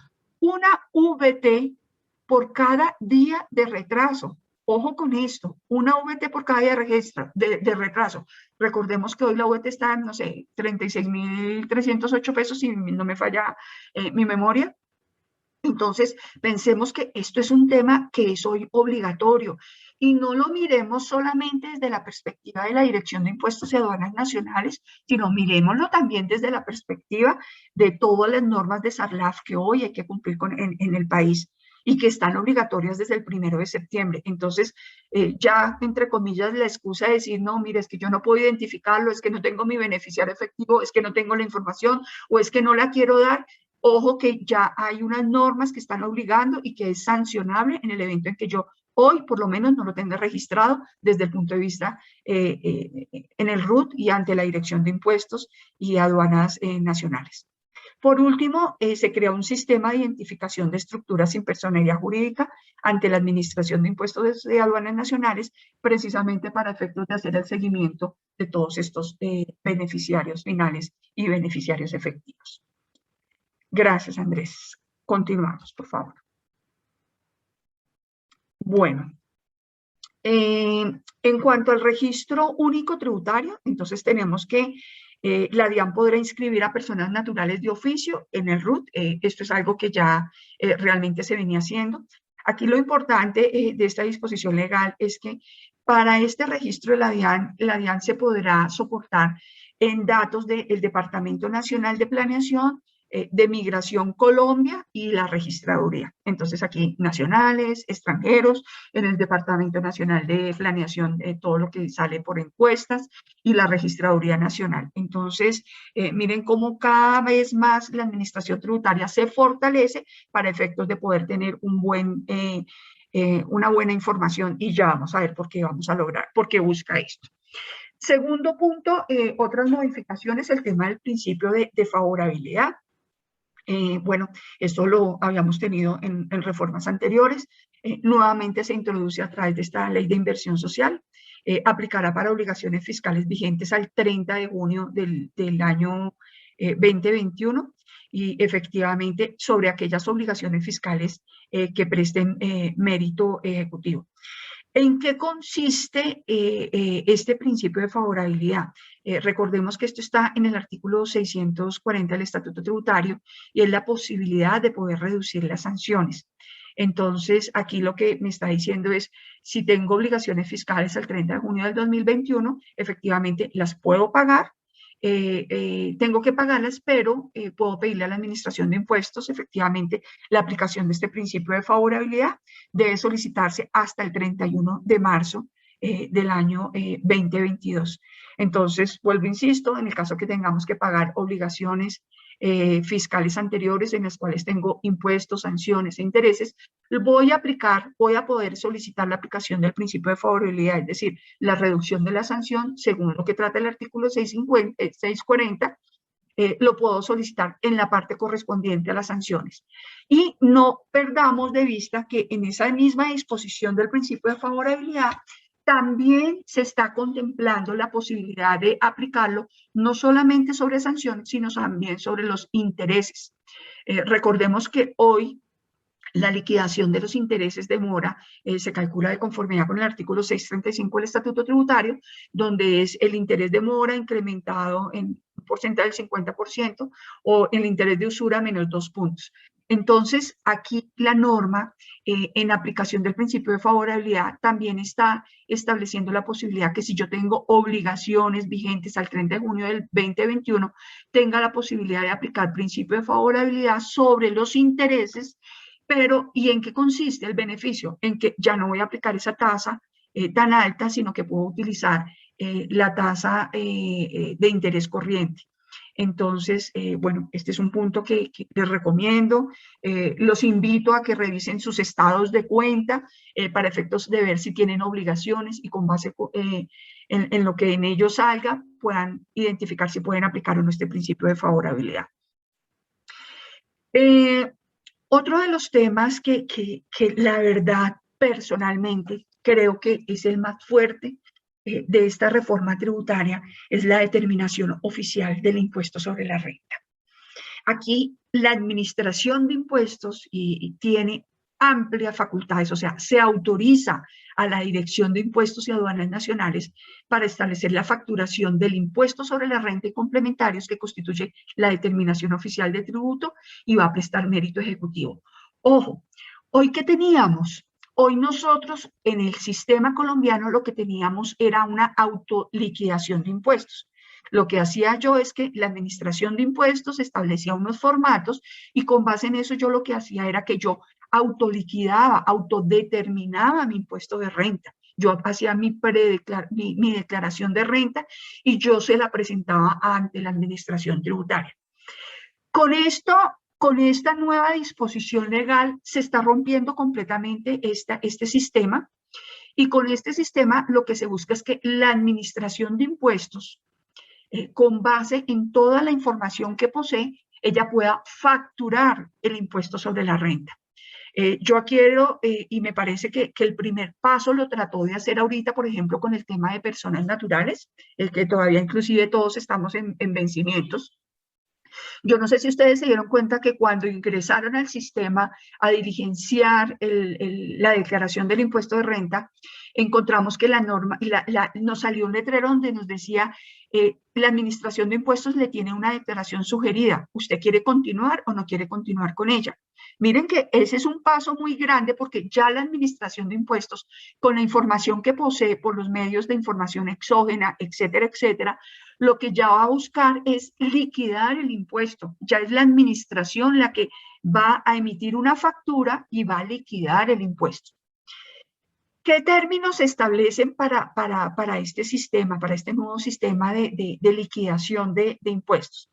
una VT por cada día de retraso. Ojo con esto, una VT por cada día de retraso. Recordemos que hoy la VT está en, no sé, 36.308 pesos, si no me falla mi memoria. Entonces, pensemos que esto es un tema que es hoy obligatorio y no lo miremos solamente desde la perspectiva de la Dirección de Impuestos y Aduanas Nacionales, sino miremoslo también desde la perspectiva de todas las normas de SARLAF que hoy hay que cumplir en el país. y que están obligatorias desde el 1 de septiembre. Entonces, ya, entre comillas, la excusa de decir, no, mire, es que yo no puedo identificarlo, es que no tengo mi beneficiario efectivo, es que no tengo la información o es que no la quiero dar. Ojo que ya hay unas normas que están obligando y que es sancionable en el evento en que yo hoy, por lo menos, no lo tenga registrado desde el punto de vista en el RUT y ante la Dirección de Impuestos y Aduanas Nacionales. Por último, se crea un sistema de identificación de estructuras sin personería jurídica ante la Administración de Impuestos de Aduanas Nacionales, precisamente para efectos de hacer el seguimiento de todos estos beneficiarios finales y beneficiarios efectivos. Gracias, Andrés. Continuamos, por favor. Bueno, en cuanto al registro único tributario, entonces tenemos que la DIAN podrá inscribir a personas naturales de oficio en el RUT. Esto es algo que ya realmente se venía haciendo. Aquí lo importante de esta disposición legal es que para este registro de la DIAN se podrá soportar en datos del Departamento Nacional de Planeación, de Migración Colombia y la registraduría. Entonces aquí nacionales, extranjeros, en el Departamento Nacional de Planeación, todo lo que sale por encuestas y la registraduría nacional. Entonces, miren cómo cada vez más la administración tributaria se fortalece para efectos de poder tener un buen, una buena información, y ya vamos a ver por qué vamos a lograr, por qué busca esto. Segundo punto, otras modificaciones, el tema del principio de favorabilidad. Bueno, esto lo habíamos tenido en reformas anteriores. Nuevamente se introduce a través de esta ley de inversión social. Aplicará para obligaciones fiscales vigentes al 30 de junio del año 2021 y efectivamente sobre aquellas obligaciones fiscales que presten mérito ejecutivo. ¿En qué consiste este principio de favorabilidad? Recordemos que esto está en el artículo 640 del Estatuto Tributario y es la posibilidad de poder reducir las sanciones. Entonces, aquí lo que me está diciendo es, si tengo obligaciones fiscales al 30 de junio del 2021, efectivamente las puedo pagar. Tengo que pagarlas, pero puedo pedirle a la Administración de Impuestos, efectivamente, la aplicación de este principio de favorabilidad debe solicitarse hasta el 31 de marzo del año 2022. Entonces, vuelvo, insisto, en el caso que tengamos que pagar obligaciones fiscales anteriores en las cuales tengo impuestos, sanciones e intereses, voy a poder solicitar la aplicación del principio de favorabilidad, es decir, la reducción de la sanción según lo que trata el artículo 640, lo puedo solicitar en la parte correspondiente a las sanciones. Y no perdamos de vista que en esa misma disposición del principio de favorabilidad también se está contemplando la posibilidad de aplicarlo no solamente sobre sanciones, sino también sobre los intereses. Recordemos que hoy la liquidación de los intereses de mora se calcula de conformidad con el artículo 635 del Estatuto Tributario, donde es el interés de mora incrementado en un porcentaje del 50% o el interés de usura menos 2 puntos. Entonces, aquí la norma en aplicación del principio de favorabilidad también está estableciendo la posibilidad que si yo tengo obligaciones vigentes al 30 de junio del 2021, tenga la posibilidad de aplicar principio de favorabilidad sobre los intereses. Pero, ¿y en qué consiste el beneficio? En que ya no voy a aplicar esa tasa tan alta, sino que puedo utilizar la tasa de interés corriente. Entonces, bueno, este es un punto que les recomiendo. Los invito a que revisen sus estados de cuenta para efectos de ver si tienen obligaciones y con base en lo que en ellos salga, puedan identificar si pueden aplicar o no este principio de favorabilidad. Otro de los temas que la verdad personalmente creo que es el más fuerte de esta reforma tributaria es la determinación oficial del impuesto sobre la renta. Aquí la Administración de Impuestos tiene amplias facultades, o sea, se autoriza a la Dirección de Impuestos y Aduanas Nacionales para establecer la facturación del impuesto sobre la renta y complementarios que constituye la determinación oficial de tributo y va a prestar mérito ejecutivo. Ojo, ¿hoy qué teníamos? Hoy nosotros en el sistema colombiano lo que teníamos era una autoliquidación de impuestos. Lo que hacía yo es que la Administración de Impuestos establecía unos formatos y con base en eso yo lo que hacía era que yo autoliquidaba, autodeterminaba mi impuesto de renta. Yo hacía mi declaración de renta y yo se la presentaba ante la administración tributaria. Con esta nueva disposición legal se está rompiendo completamente este sistema, y con este sistema lo que se busca es que la administración de impuestos, con base en toda la información que posee, ella pueda facturar el impuesto sobre la renta. Yo quiero, y me parece que el primer paso lo trató de hacer ahorita, por ejemplo, con el tema de personas naturales, el que todavía inclusive todos estamos en vencimientos. Yo no sé si ustedes se dieron cuenta que cuando ingresaron al sistema a diligenciar la declaración del impuesto de renta, encontramos que la norma, nos salió un letrero donde nos decía, la administración de impuestos le tiene una declaración sugerida. ¿Usted quiere continuar o no quiere continuar con ella? Miren que ese es un paso muy grande, porque ya la administración de impuestos, con la información que posee por los medios de información exógena, etcétera, etcétera, lo que ya va a buscar es liquidar el impuesto. Ya es la administración la que va a emitir una factura y va a liquidar el impuesto. ¿Qué términos se establecen para este sistema, para este nuevo sistema de liquidación de impuestos?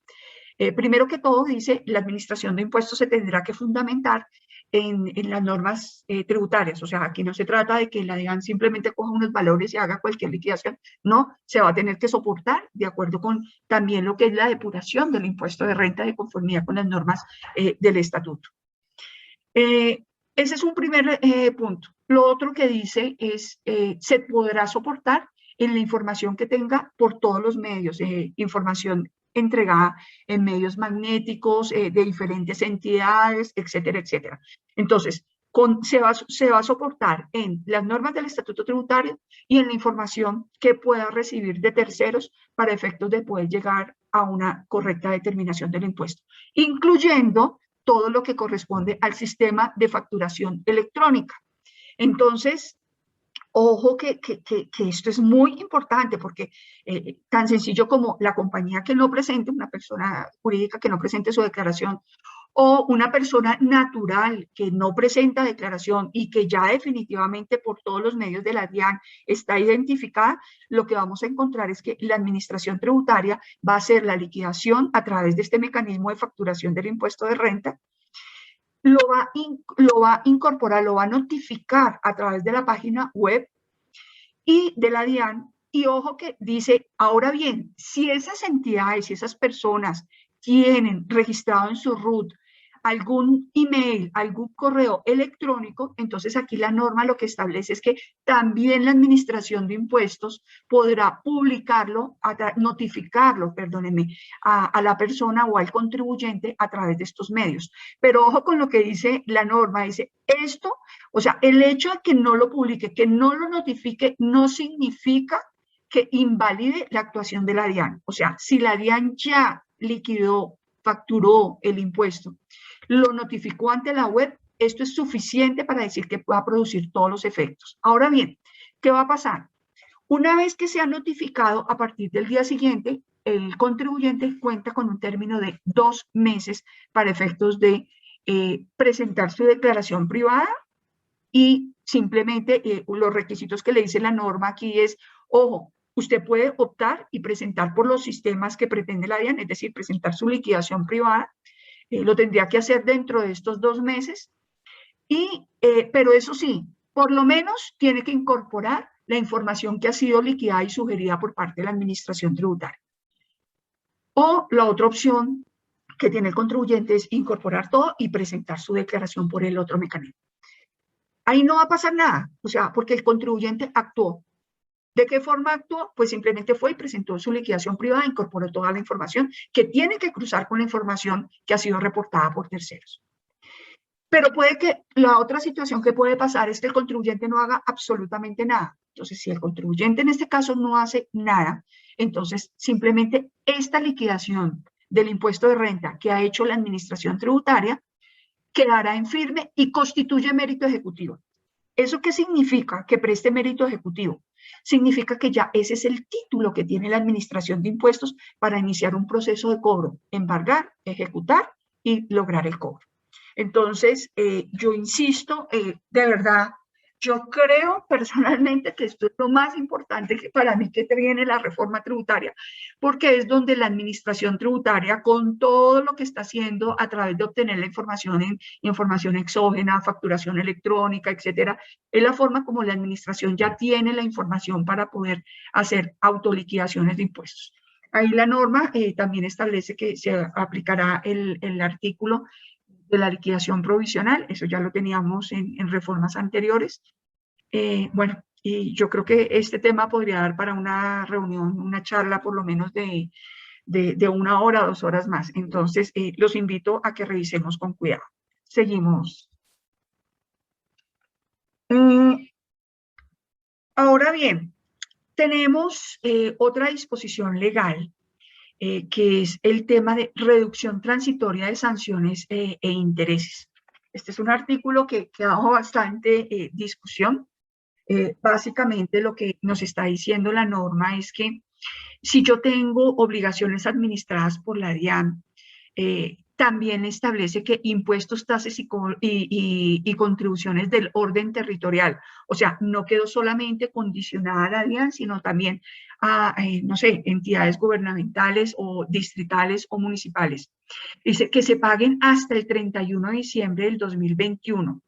Primero que todo, dice, la administración de impuestos se tendrá que fundamentar en las normas tributarias. O sea, aquí no se trata de que la DIAN simplemente coja unos valores y haga cualquier liquidación. No, se va a tener que soportar de acuerdo con también lo que es la depuración del impuesto de renta de conformidad con las normas del estatuto. Ese es un primer punto. Lo otro que dice es, se podrá soportar en la información que tenga por todos los medios, información entregada en medios magnéticos de diferentes entidades, etcétera, etcétera. Entonces, se va a soportar en las normas del Estatuto Tributario y en la información que pueda recibir de terceros para efectos de poder llegar a una correcta determinación del impuesto, incluyendo todo lo que corresponde al sistema de facturación electrónica. Entonces, ojo que esto es muy importante, porque tan sencillo como la compañía que no presente, una persona jurídica que no presente su declaración, o una persona natural que no presenta declaración y que ya definitivamente por todos los medios de la DIAN está identificada, lo que vamos a encontrar es que la administración tributaria va a hacer la liquidación a través de este mecanismo de facturación del impuesto de renta, lo va a incorporar, lo va a notificar a través de la página web y de la DIAN. Y ojo que dice, ahora bien, si esas entidades, si esas personas tienen registrado en su RUT algún email, algún correo electrónico, entonces aquí la norma lo que establece es que también la administración de impuestos podrá publicarlo, notificarlo, perdónenme, a la persona o al contribuyente a través de estos medios. Pero ojo con lo que dice la norma, dice esto, o sea, el hecho de que no lo publique, que no lo notifique, no significa que invalide la actuación de la DIAN. O sea, si la DIAN ya liquidó, facturó el impuesto, lo notificó ante la web, esto es suficiente para decir que pueda producir todos los efectos. Ahora bien, ¿qué va a pasar? Una vez que se ha notificado, a partir del día siguiente, el contribuyente cuenta con un término de 2 meses para efectos de presentar su declaración privada, y simplemente los requisitos que le dice la norma aquí es, ojo, usted puede optar y presentar por los sistemas que pretende la DIAN, es decir, presentar su liquidación privada, lo tendría que hacer dentro de estos 2 meses, pero eso sí, por lo menos tiene que incorporar la información que ha sido liquidada y sugerida por parte de la administración tributaria. O la otra opción que tiene el contribuyente es incorporar todo y presentar su declaración por el otro mecanismo. Ahí no va a pasar nada, o sea, porque el contribuyente actuó. ¿De qué forma actuó? Pues simplemente fue y presentó su liquidación privada, incorporó toda la información que tiene que cruzar con la información que ha sido reportada por terceros. Pero puede que la otra situación que puede pasar es que el contribuyente no haga absolutamente nada. Entonces, si el contribuyente en este caso no hace nada, entonces simplemente esta liquidación del impuesto de renta que ha hecho la administración tributaria quedará en firme y constituye mérito ejecutivo. ¿Eso qué significa? Que preste mérito ejecutivo. Significa que ya ese es el título que tiene la administración de impuestos para iniciar un proceso de cobro, embargar, ejecutar y lograr el cobro. Entonces, yo insisto, de verdad, yo creo personalmente que esto es lo más importante que para mí que viene la reforma tributaria, porque es donde la administración tributaria, con todo lo que está haciendo a través de obtener la información exógena, facturación electrónica, etcétera, es la forma como la administración ya tiene la información para poder hacer autoliquidaciones de impuestos. Ahí la norma también establece que se aplicará el artículo de la liquidación provisional, eso ya lo teníamos en reformas anteriores. Bueno, y yo creo que este tema podría dar para una reunión, una charla por lo menos de 1 hora, 2 horas más. Entonces, los invito a que revisemos con cuidado. Seguimos. Ahora bien, tenemos otra disposición legal que es el tema de reducción transitoria de sanciones e intereses. Este es un artículo que ha dado bastante discusión. Básicamente lo que nos está diciendo la norma es que si yo tengo obligaciones administradas por la DIAN, también establece que impuestos, tasas y contribuciones del orden territorial, o sea, no quedó solamente condicionada a la DIAN, sino también a, no sé, entidades gubernamentales o distritales o municipales. Dice que se paguen hasta el 31 de diciembre del 2021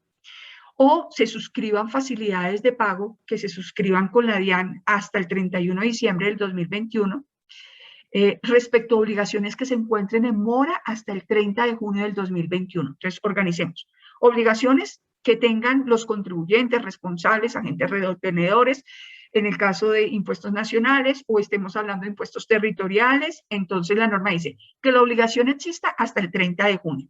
o se suscriban facilidades de pago que se suscriban con la DIAN hasta el 31 de diciembre del 2021, respecto a obligaciones que se encuentren en mora hasta el 30 de junio del 2021. Entonces, organicemos. Obligaciones que tengan los contribuyentes, responsables, agentes retenedores, en el caso de impuestos nacionales o estemos hablando de impuestos territoriales, entonces la norma dice que la obligación exista hasta el 30 de junio.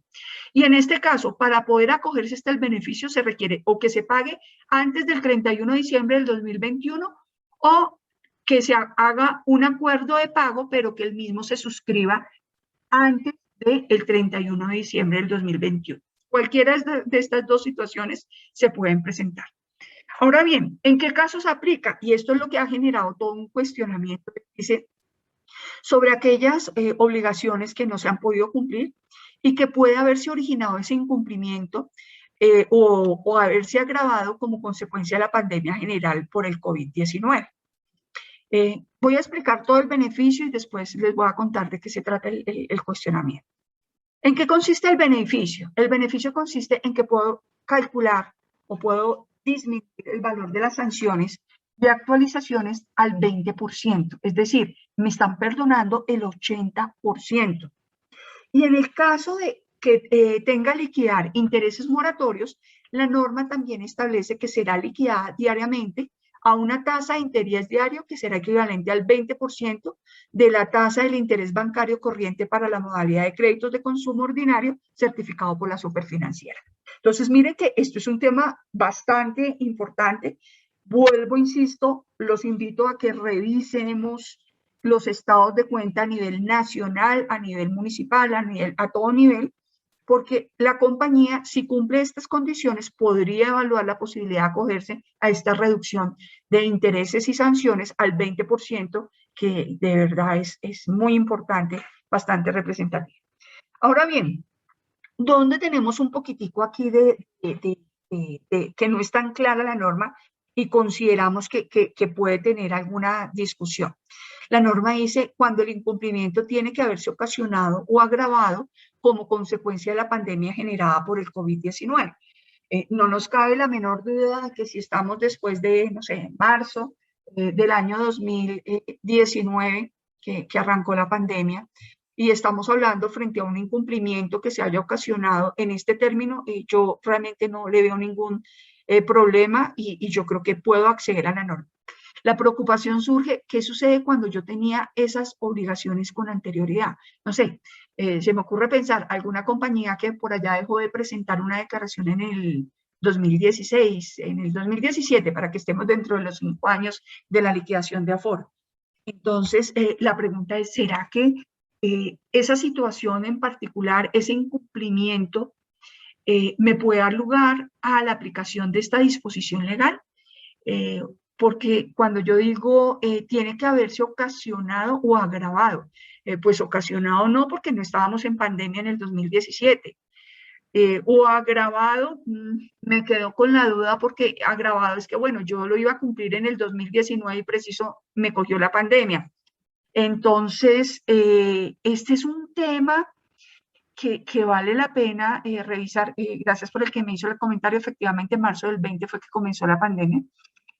Y en este caso, para poder acogerse hasta el beneficio se requiere o que se pague antes del 31 de diciembre del 2021 o que se haga un acuerdo de pago, pero que el mismo se suscriba antes del 31 de diciembre del 2021. Cualquiera de estas dos situaciones se pueden presentar. Ahora bien, ¿en qué casos aplica? Y esto es lo que ha generado todo un cuestionamiento, dice, sobre aquellas obligaciones que no se han podido cumplir y que puede haberse originado ese incumplimiento o haberse agravado como consecuencia de la pandemia general por el COVID-19. Voy a explicar todo el beneficio y después les voy a contar de qué se trata el cuestionamiento. ¿En qué consiste el beneficio? El beneficio consiste en que puedo calcular o puedo disminuir el valor de las sanciones y actualizaciones al 20%, es decir, me están perdonando el 80%. Y en el caso de que tenga liquidar intereses moratorios, la norma también establece que será liquidada diariamente a una tasa de interés diario que será equivalente al 20% de la tasa del interés bancario corriente para la modalidad de créditos de consumo ordinario certificado por la Superfinanciera. Entonces, miren que esto es un tema bastante importante. Vuelvo, insisto, los invito a que revisemos los estados de cuenta a nivel nacional, a nivel municipal, a todo nivel, porque la compañía, si cumple estas condiciones, podría evaluar la posibilidad de acogerse a esta reducción de intereses y sanciones al 20%, que de verdad es muy importante, bastante representativo. Ahora bien, ¿dónde tenemos un poquitico aquí de que no es tan clara la norma y consideramos que puede tener alguna discusión? La norma dice cuando el incumplimiento tiene que haberse ocasionado o agravado como consecuencia de la pandemia generada por el COVID-19. No nos cabe la menor duda de que si estamos después de, no sé, marzo del año 2019, que arrancó la pandemia, y estamos hablando frente a un incumplimiento que se haya ocasionado en este término, yo realmente no le veo ningún problema y yo creo que puedo acceder a la norma. La preocupación surge, ¿qué sucede cuando yo tenía esas obligaciones con anterioridad? No sé, se me ocurre pensar, alguna compañía que por allá dejó de presentar una declaración en el 2016, en el 2017, para que estemos dentro de los 5 años de la liquidación de aforo. Entonces, la pregunta es, ¿será que esa situación en particular, ese incumplimiento, me puede dar lugar a la aplicación de esta disposición legal? Porque cuando yo digo tiene que haberse ocasionado o agravado, pues ocasionado no, porque no estábamos en pandemia en el 2017. O agravado, me quedo con la duda porque agravado es que, bueno, yo lo iba a cumplir en el 2019 y preciso me cogió la pandemia. Entonces, este es un tema que vale la pena revisar. Gracias por el que me hizo el comentario. Efectivamente, en marzo del 20 fue que comenzó la pandemia.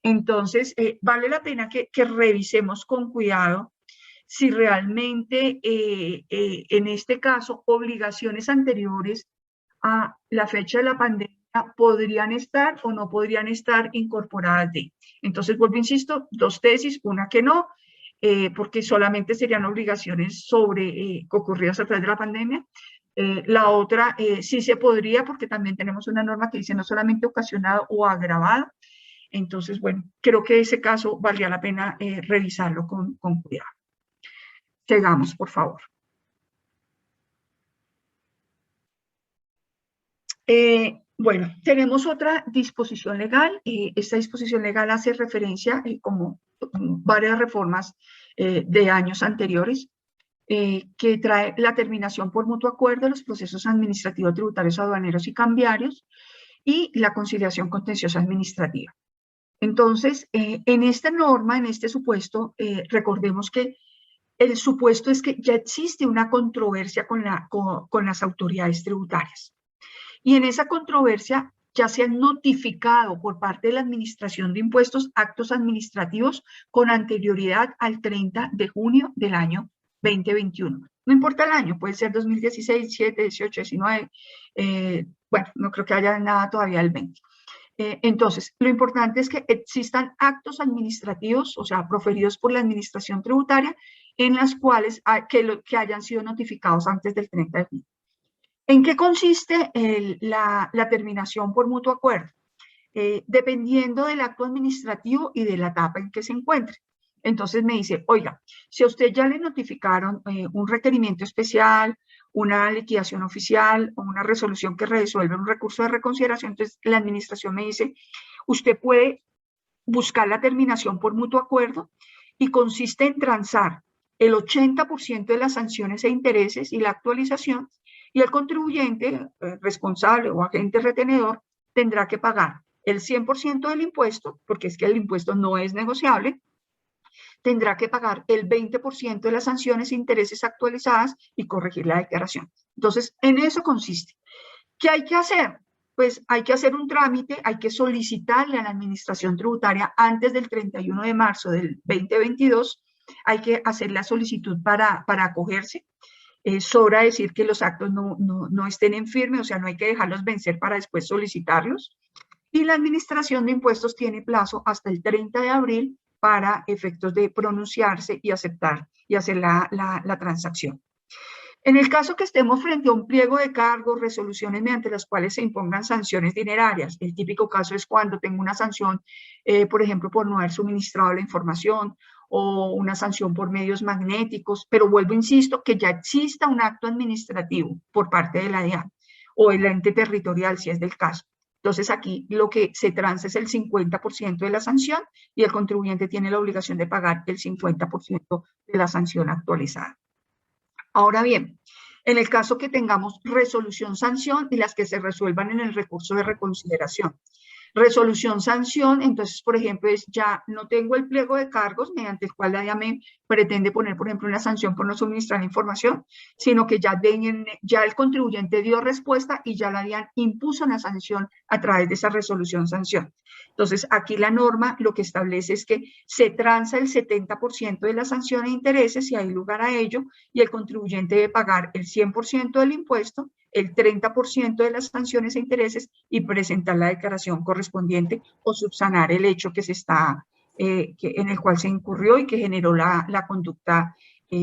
Entonces, vale la pena que revisemos con cuidado si realmente, en este caso, obligaciones anteriores a la fecha de la pandemia podrían estar o no podrían estar incorporadas de. Entonces, vuelvo, insisto, dos tesis, una que no, porque solamente serían obligaciones sobre ocurridas a través de la pandemia. La otra sí se podría, porque también tenemos una norma que dice no solamente ocasionado o agravado. Entonces, bueno, creo que ese caso valdría la pena revisarlo con cuidado. Sigamos, por favor. Bueno, tenemos otra disposición legal. Esta disposición legal hace referencia, como varias reformas de años anteriores, que trae la terminación por mutuo acuerdo de los procesos administrativos, tributarios, aduaneros y cambiarios y la conciliación contenciosa administrativa. Entonces, en esta norma, en este supuesto, recordemos que el supuesto es que ya existe una controversia con las autoridades tributarias. Y en esa controversia ya se han notificado por parte de la Administración de Impuestos actos administrativos con anterioridad al 30 de junio del año 2021. No importa el año, puede ser 2016, 17, 18, 19, bueno, no creo que haya nada todavía del 20. Entonces, lo importante es que existan actos administrativos, o sea, proferidos por la Administración Tributaria, en las cuales que hayan sido notificados antes del 30 de junio. ¿En qué consiste la terminación por mutuo acuerdo? Dependiendo del acto administrativo y de la etapa en que se encuentre. Entonces me dice, oiga, si a usted ya le notificaron un requerimiento especial, una liquidación oficial o una resolución que resuelve un recurso de reconsideración, entonces la administración me dice, usted puede buscar la terminación por mutuo acuerdo y consiste en transar el 80% de las sanciones e intereses y la actualización, y el contribuyente responsable o agente retenedor tendrá que pagar el 100% del impuesto, porque es que el impuesto no es negociable, tendrá que pagar el 20% de las sanciones e intereses actualizadas y corregir la declaración. Entonces, en eso consiste. ¿Qué hay que hacer? Pues hay que hacer un trámite, hay que solicitarle a la Administración Tributaria antes del 31 de marzo del 2022, hay que hacer la solicitud para acogerse. Sobra decir que los actos no estén en firme, o sea, no hay que dejarlos vencer para después solicitarlos. Y la Administración de Impuestos tiene plazo hasta el 30 de abril para efectos de pronunciarse y aceptar y hacer la transacción. En el caso que estemos frente a un pliego de cargos, resoluciones mediante las cuales se impongan sanciones dinerarias, el típico caso es cuando tengo una sanción, por ejemplo, por no haber suministrado la información, o una sanción por medios magnéticos, pero vuelvo, insisto, que ya exista un acto administrativo por parte de la DIAN o el ente territorial, si es del caso. Entonces, aquí lo que se transa es el 50% de la sanción y el contribuyente tiene la obligación de pagar el 50% de la sanción actualizada. Ahora bien, en el caso que tengamos resolución-sanción y las que se resuelvan en el recurso de reconsideración. Resolución-sanción, entonces, por ejemplo, es ya no tengo el pliego de cargos mediante el cual la DIAN me pretende poner, por ejemplo, una sanción por no suministrar información, sino que ya el contribuyente dio respuesta y ya la DIAN impuso una sanción a través de esa resolución-sanción. Entonces, aquí la norma lo que establece es que se transa el 70% de la sanción e intereses si hay lugar a ello y el contribuyente debe pagar el 100% del impuesto, el 30% de las sanciones e intereses y presentar la declaración correspondiente o subsanar el hecho que se está, en el cual se incurrió y que generó la conducta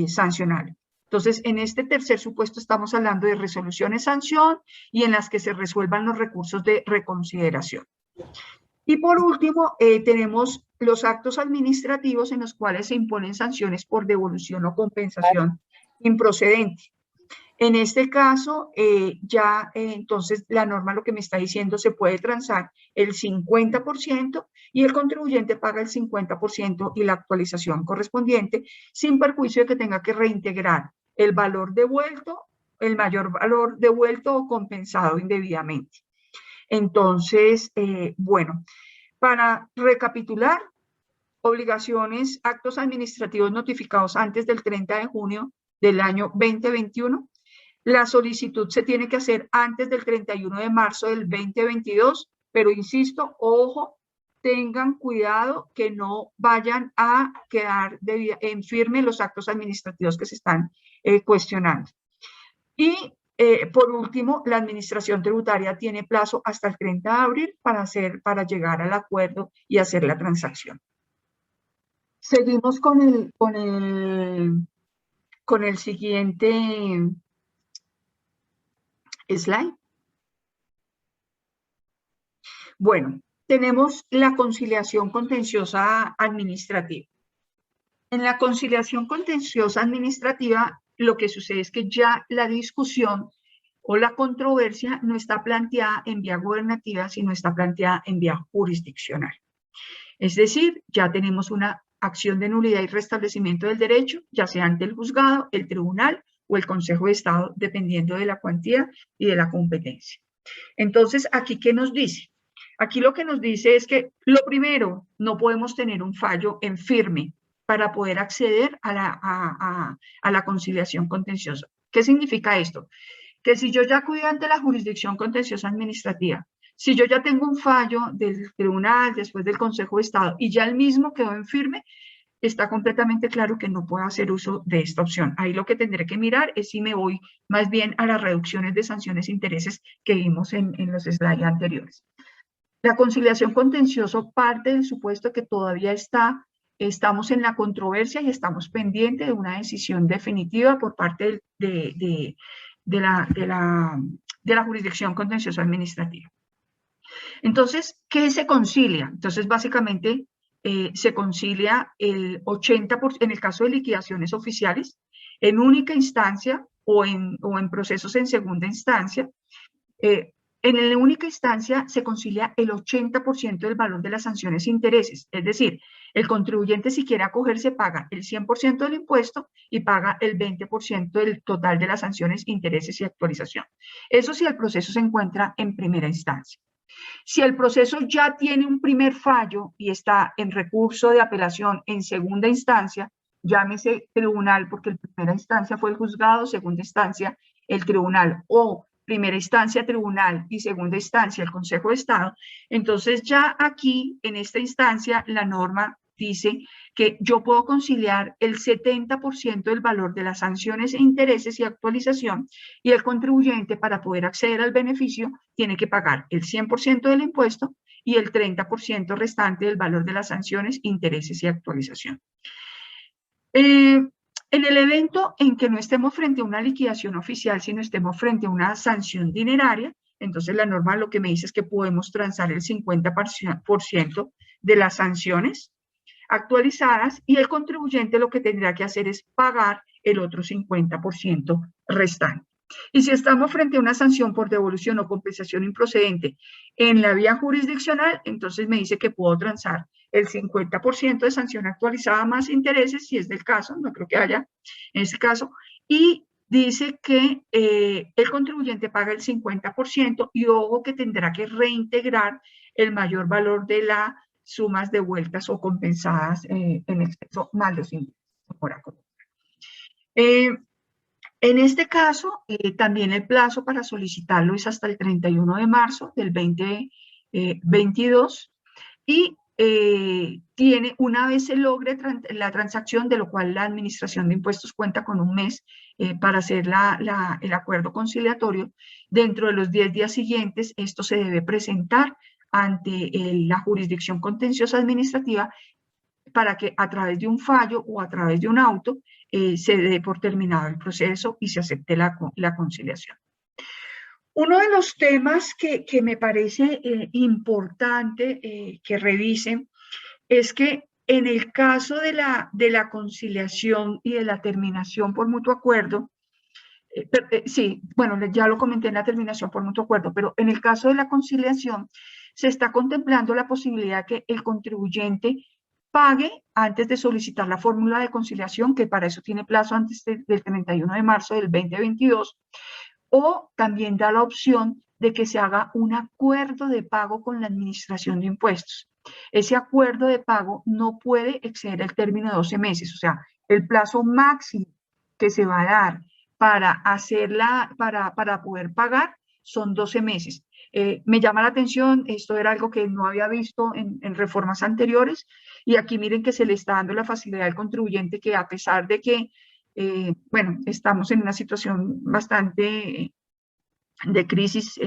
sancionable. Entonces, en este tercer supuesto estamos hablando de resoluciones-sanción y en las que se resuelvan los recursos de reconsideración. Y por último, tenemos los actos administrativos en los cuales se imponen sanciones por devolución o compensación improcedente. En este caso, entonces la norma lo que me está diciendo, se puede transar el 50% y el contribuyente paga el 50% y la actualización correspondiente, sin perjuicio de que tenga que reintegrar el valor devuelto el mayor valor devuelto o compensado indebidamente. Entonces, bueno, para recapitular, obligaciones, actos administrativos notificados antes del 30 de junio del año 2021. La solicitud se tiene que hacer antes del 31 de marzo del 2022, pero insisto, ojo, tengan cuidado que no vayan a quedar en firme los actos administrativos que se están cuestionando. Y por último, la administración tributaria tiene plazo hasta el 30 de abril para llegar al acuerdo y hacer la transacción. Seguimos con el siguiente slide. Bueno, tenemos la conciliación contenciosa administrativa. En la conciliación contenciosa administrativa, lo que sucede es que ya la discusión o la controversia no está planteada en vía gubernativa, sino está planteada en vía jurisdiccional. Es decir, ya tenemos una acción de nulidad y restablecimiento del derecho, ya sea ante el juzgado, el tribunal o el Consejo de Estado, dependiendo de la cuantía y de la competencia. Entonces, ¿aquí qué nos dice? Aquí lo que nos dice es que, lo primero, no podemos tener un fallo en firme para poder acceder a la conciliación contenciosa. ¿Qué significa esto? Que si yo ya acudí ante la jurisdicción contenciosa administrativa, si yo ya tengo un fallo del tribunal, después del Consejo de Estado, y ya el mismo quedó en firme, está completamente claro que no puedo hacer uso de esta opción. Ahí lo que tendré que mirar es si me voy más bien a las reducciones de sanciones e intereses que vimos en los slides anteriores. La conciliación contenciosa parte del supuesto que todavía estamos en la controversia y estamos pendientes de una decisión definitiva por parte de la jurisdicción contenciosa administrativa. Entonces, ¿qué se concilia? Entonces, básicamente, se concilia el 80%, en el caso de liquidaciones oficiales, en única instancia o en procesos en segunda instancia. En la única instancia se concilia el 80% del valor de las sanciones e intereses, es decir, el contribuyente si quiere acogerse paga el 100% del impuesto y paga el 20% del total de las sanciones, intereses y actualización. Eso si el proceso se encuentra en primera instancia. Si el proceso ya tiene un primer fallo y está en recurso de apelación en segunda instancia, llámese tribunal porque en primera instancia fue el juzgado, segunda instancia el tribunal, o primera instancia tribunal y segunda instancia el Consejo de Estado, entonces ya aquí en esta instancia la norma dice que yo puedo conciliar el 70% del valor de las sanciones e intereses y actualización, y el contribuyente para poder acceder al beneficio tiene que pagar el 100% del impuesto y el 30% restante del valor de las sanciones, intereses y actualización. En el evento en que no estemos frente a una liquidación oficial, sino estemos frente a una sanción dineraria, entonces la norma lo que me dice es que podemos transar el 50% de las sanciones actualizadas y el contribuyente lo que tendrá que hacer es pagar el otro 50% restante. Y si estamos frente a una sanción por devolución o compensación improcedente en la vía jurisdiccional, entonces me dice que puedo transar el 50% de sanción actualizada más intereses, si es del caso, no creo que haya en ese caso, y dice que el contribuyente paga el 50% y ojo que tendrá que reintegrar el mayor valor de las sumas devueltas o compensadas en exceso más los intereses. En este caso, también el plazo para solicitarlo es hasta el 31 de marzo del 2022 y tiene, una vez se logre la transacción, de lo cual la Administración de Impuestos cuenta con un mes para hacer el acuerdo conciliatorio, dentro de los 10 días siguientes esto se debe presentar ante la jurisdicción contenciosa administrativa para que a través de un fallo o a través de un auto se dé por terminado el proceso y se acepte la conciliación. Uno de los temas que me parece importante que revisen es que en el caso de la conciliación y de la terminación por mutuo acuerdo, sí, bueno, ya lo comenté en la terminación por mutuo acuerdo, pero en el caso de la conciliación se está contemplando la posibilidad que el contribuyente pague antes de solicitar la fórmula de conciliación, que para eso tiene plazo antes del 31 de marzo del 2022, o también da la opción de que se haga un acuerdo de pago con la Administración de Impuestos. Ese acuerdo de pago no puede exceder el término de 12 meses, o sea, el plazo máximo que se va a dar para poder pagar son 12 meses. Me llama la atención, esto era algo que no había visto en reformas anteriores, y aquí miren que se le está dando la facilidad al contribuyente que, a pesar de que, bueno, estamos en una situación bastante de crisis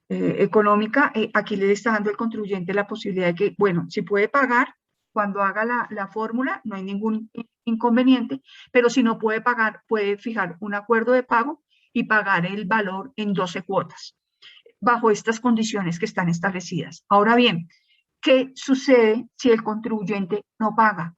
económica, aquí le está dando al contribuyente la posibilidad de que, bueno, si puede pagar cuando haga la fórmula, no hay ningún inconveniente, pero si no puede pagar, puede fijar un acuerdo de pago y pagar el valor en 12 cuotas, bajo estas condiciones que están establecidas. Ahora bien, ¿qué sucede si el contribuyente no paga?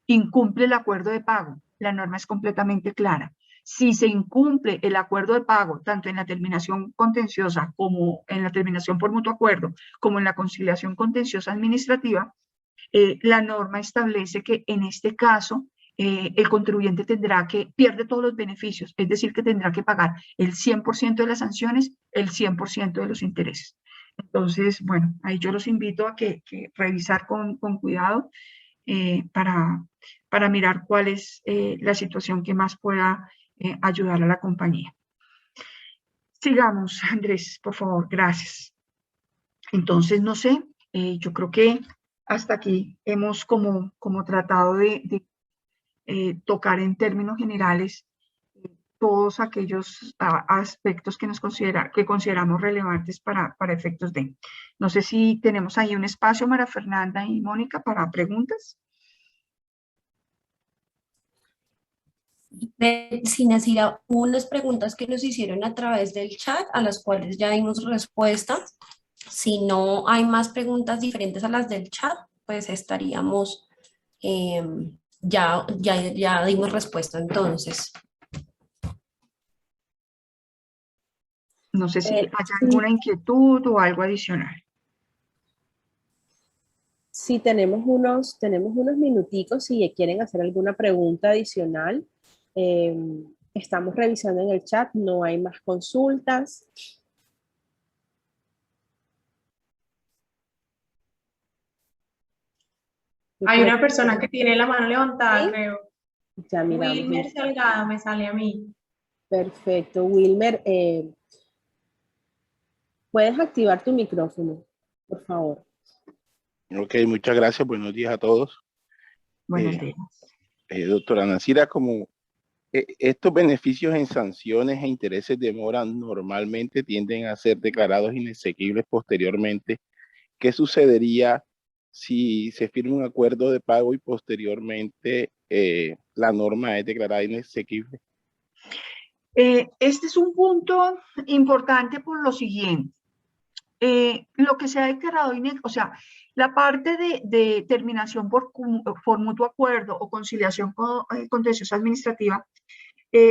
Incumple el acuerdo de pago. La norma es completamente clara. Si se incumple el acuerdo de pago, tanto en la terminación contenciosa como en la terminación por mutuo acuerdo, como en la conciliación contenciosa administrativa, la norma establece que en este caso el contribuyente pierde todos los beneficios, es decir, que tendrá que pagar el 100% de las sanciones, el 100% de los intereses. Entonces, bueno, ahí yo los invito a que revisar con cuidado para mirar cuál es la situación que más pueda ayudar a la compañía. Sigamos, Andrés, por favor, gracias. Entonces, no sé, yo creo que hasta aquí hemos como tratado de tocar en términos generales todos aquellos aspectos que consideramos relevantes para efectos de. No sé si tenemos ahí un espacio, María Fernanda y Mónica, para preguntas. Sí, Nasira, unas preguntas que nos hicieron a través del chat, a las cuales ya dimos respuesta. Si no hay más preguntas diferentes a las del chat, pues estaríamos, ya dimos respuesta entonces. No sé si hay alguna inquietud o algo adicional. Sí, tenemos unos minuticos si quieren hacer alguna pregunta adicional. Estamos revisando en el chat, no hay más consultas. Hay una persona que tiene la mano levantada, ¿sí? Creo. Ya miramos. Wilmer Salgado me sale a mí. Perfecto. Wilmer, ¿puedes activar tu micrófono, por favor? Ok, muchas gracias. Buenos días a todos. Buenos días. Doctora Nasira, como estos beneficios en sanciones e intereses de mora normalmente tienden a ser declarados inexequibles posteriormente, ¿qué sucedería si se firma un acuerdo de pago y posteriormente la norma es declarada inexequible? Este es un punto importante por lo siguiente. Lo que se ha declarado, o sea, la parte de terminación por mutuo acuerdo o conciliación contenciosa administrativa,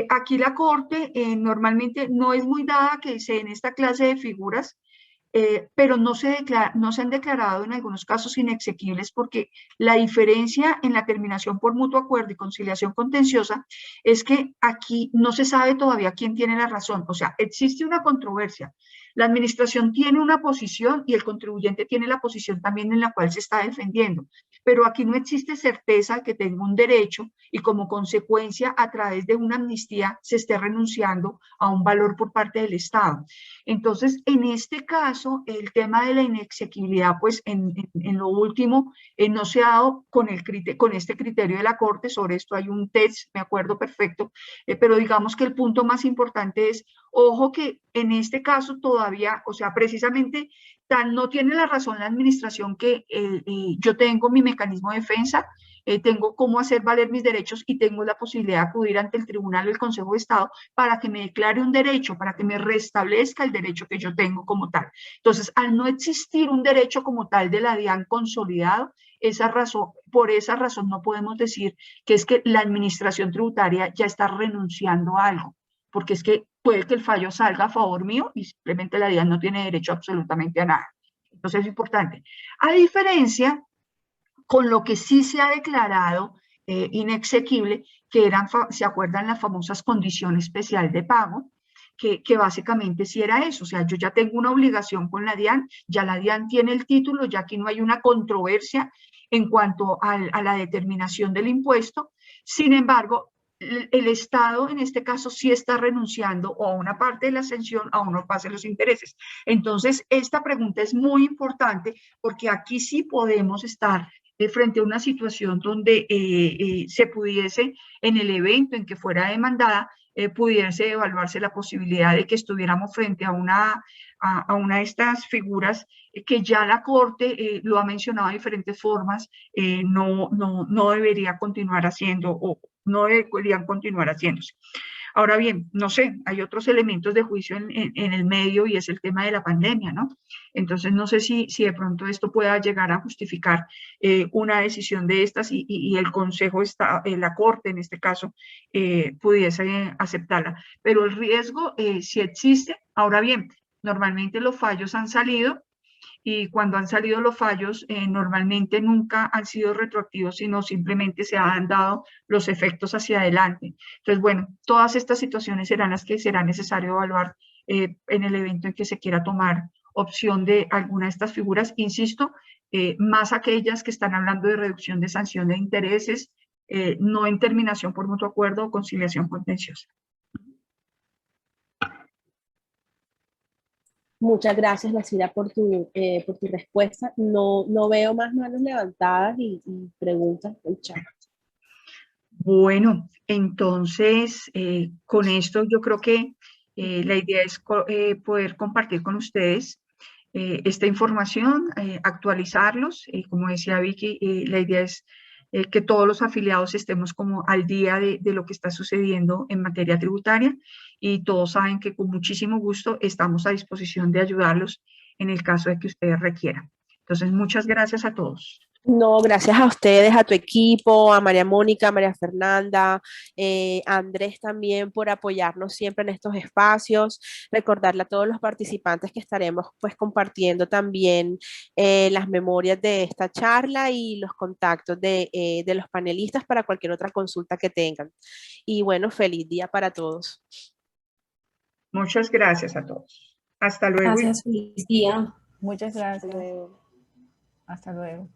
aquí la Corte normalmente no es muy dada que se den esta clase de figuras, pero no se han declarado en algunos casos inexequibles, porque la diferencia en la terminación por mutuo acuerdo y conciliación contenciosa es que aquí no se sabe todavía quién tiene la razón. O sea, existe una controversia. La administración tiene una posición y el contribuyente tiene la posición también en la cual se está defendiendo. Pero aquí no existe certeza que tenga un derecho y como consecuencia a través de una amnistía se esté renunciando a un valor por parte del Estado. Entonces, en este caso, el tema de la inexequibilidad, pues en lo último, no se ha dado con este criterio de la Corte. Sobre esto hay un test, me acuerdo perfecto, pero digamos que el punto más importante es, ojo que en este caso todavía, o sea, precisamente no tiene la razón la administración que yo tengo mi mecanismo de defensa, tengo cómo hacer valer mis derechos y tengo la posibilidad de acudir ante el Tribunal del Consejo de Estado para que me declare un derecho, para que me restablezca el derecho que yo tengo como tal. Entonces, al no existir un derecho como tal de la DIAN consolidado, por esa razón no podemos decir que es que la administración tributaria ya está renunciando a algo, porque es que puede que el fallo salga a favor mío y simplemente la DIAN no tiene derecho absolutamente a nada. Entonces es importante. A diferencia con lo que sí se ha declarado inexequible, que eran, ¿se acuerdan las famosas condición especial de pago? Que básicamente sí era eso, o sea, yo ya tengo una obligación con la DIAN, ya la DIAN tiene el título, ya aquí no hay una controversia en cuanto a la determinación del impuesto. Sin embargo, el Estado en este caso sí está renunciando o a una parte de la exención a uno pase los intereses. Entonces, esta pregunta es muy importante porque aquí sí podemos estar frente a una situación donde se pudiese, en el evento en que fuera demandada, pudiese evaluarse la posibilidad de que estuviéramos frente a una de estas figuras que ya la Corte lo ha mencionado de diferentes formas, no debería continuar haciendo o no deberían continuar haciéndose. Ahora bien, no sé, hay otros elementos de juicio en el medio y es el tema de la pandemia, ¿no? Entonces, no sé si de pronto esto pueda llegar a justificar una decisión de estas y el Consejo, la Corte en este caso, pudiese aceptarla. Pero el riesgo sí existe. Ahora bien, normalmente los fallos han salido y cuando han salido los fallos, normalmente nunca han sido retroactivos, sino simplemente se han dado los efectos hacia adelante. Entonces, bueno, todas estas situaciones serán las que será necesario evaluar en el evento en que se quiera tomar opción de alguna de estas figuras. Insisto, más aquellas que están hablando de reducción de sanción de intereses, no en terminación por mutuo acuerdo o conciliación contenciosa. Muchas gracias, Nasira, por tu respuesta. No veo más manos levantadas y preguntas en el chat. Bueno, entonces, con esto yo creo que la idea es poder compartir con ustedes esta información, actualizarlos. Como decía Vicky, la idea es que todos los afiliados estemos como al día de lo que está sucediendo en materia tributaria y todos saben que con muchísimo gusto estamos a disposición de ayudarlos en el caso de que ustedes requieran. Entonces, muchas gracias a todos. No, gracias a ustedes, a tu equipo, a María Mónica, a María Fernanda, a Andrés también por apoyarnos siempre en estos espacios. Recordarle a todos los participantes que estaremos pues compartiendo también las memorias de esta charla y los contactos de los panelistas para cualquier otra consulta que tengan. Y bueno, feliz día para todos. Muchas gracias a todos. Hasta luego. Gracias, feliz día. Muchas gracias. Hasta luego. Hasta luego.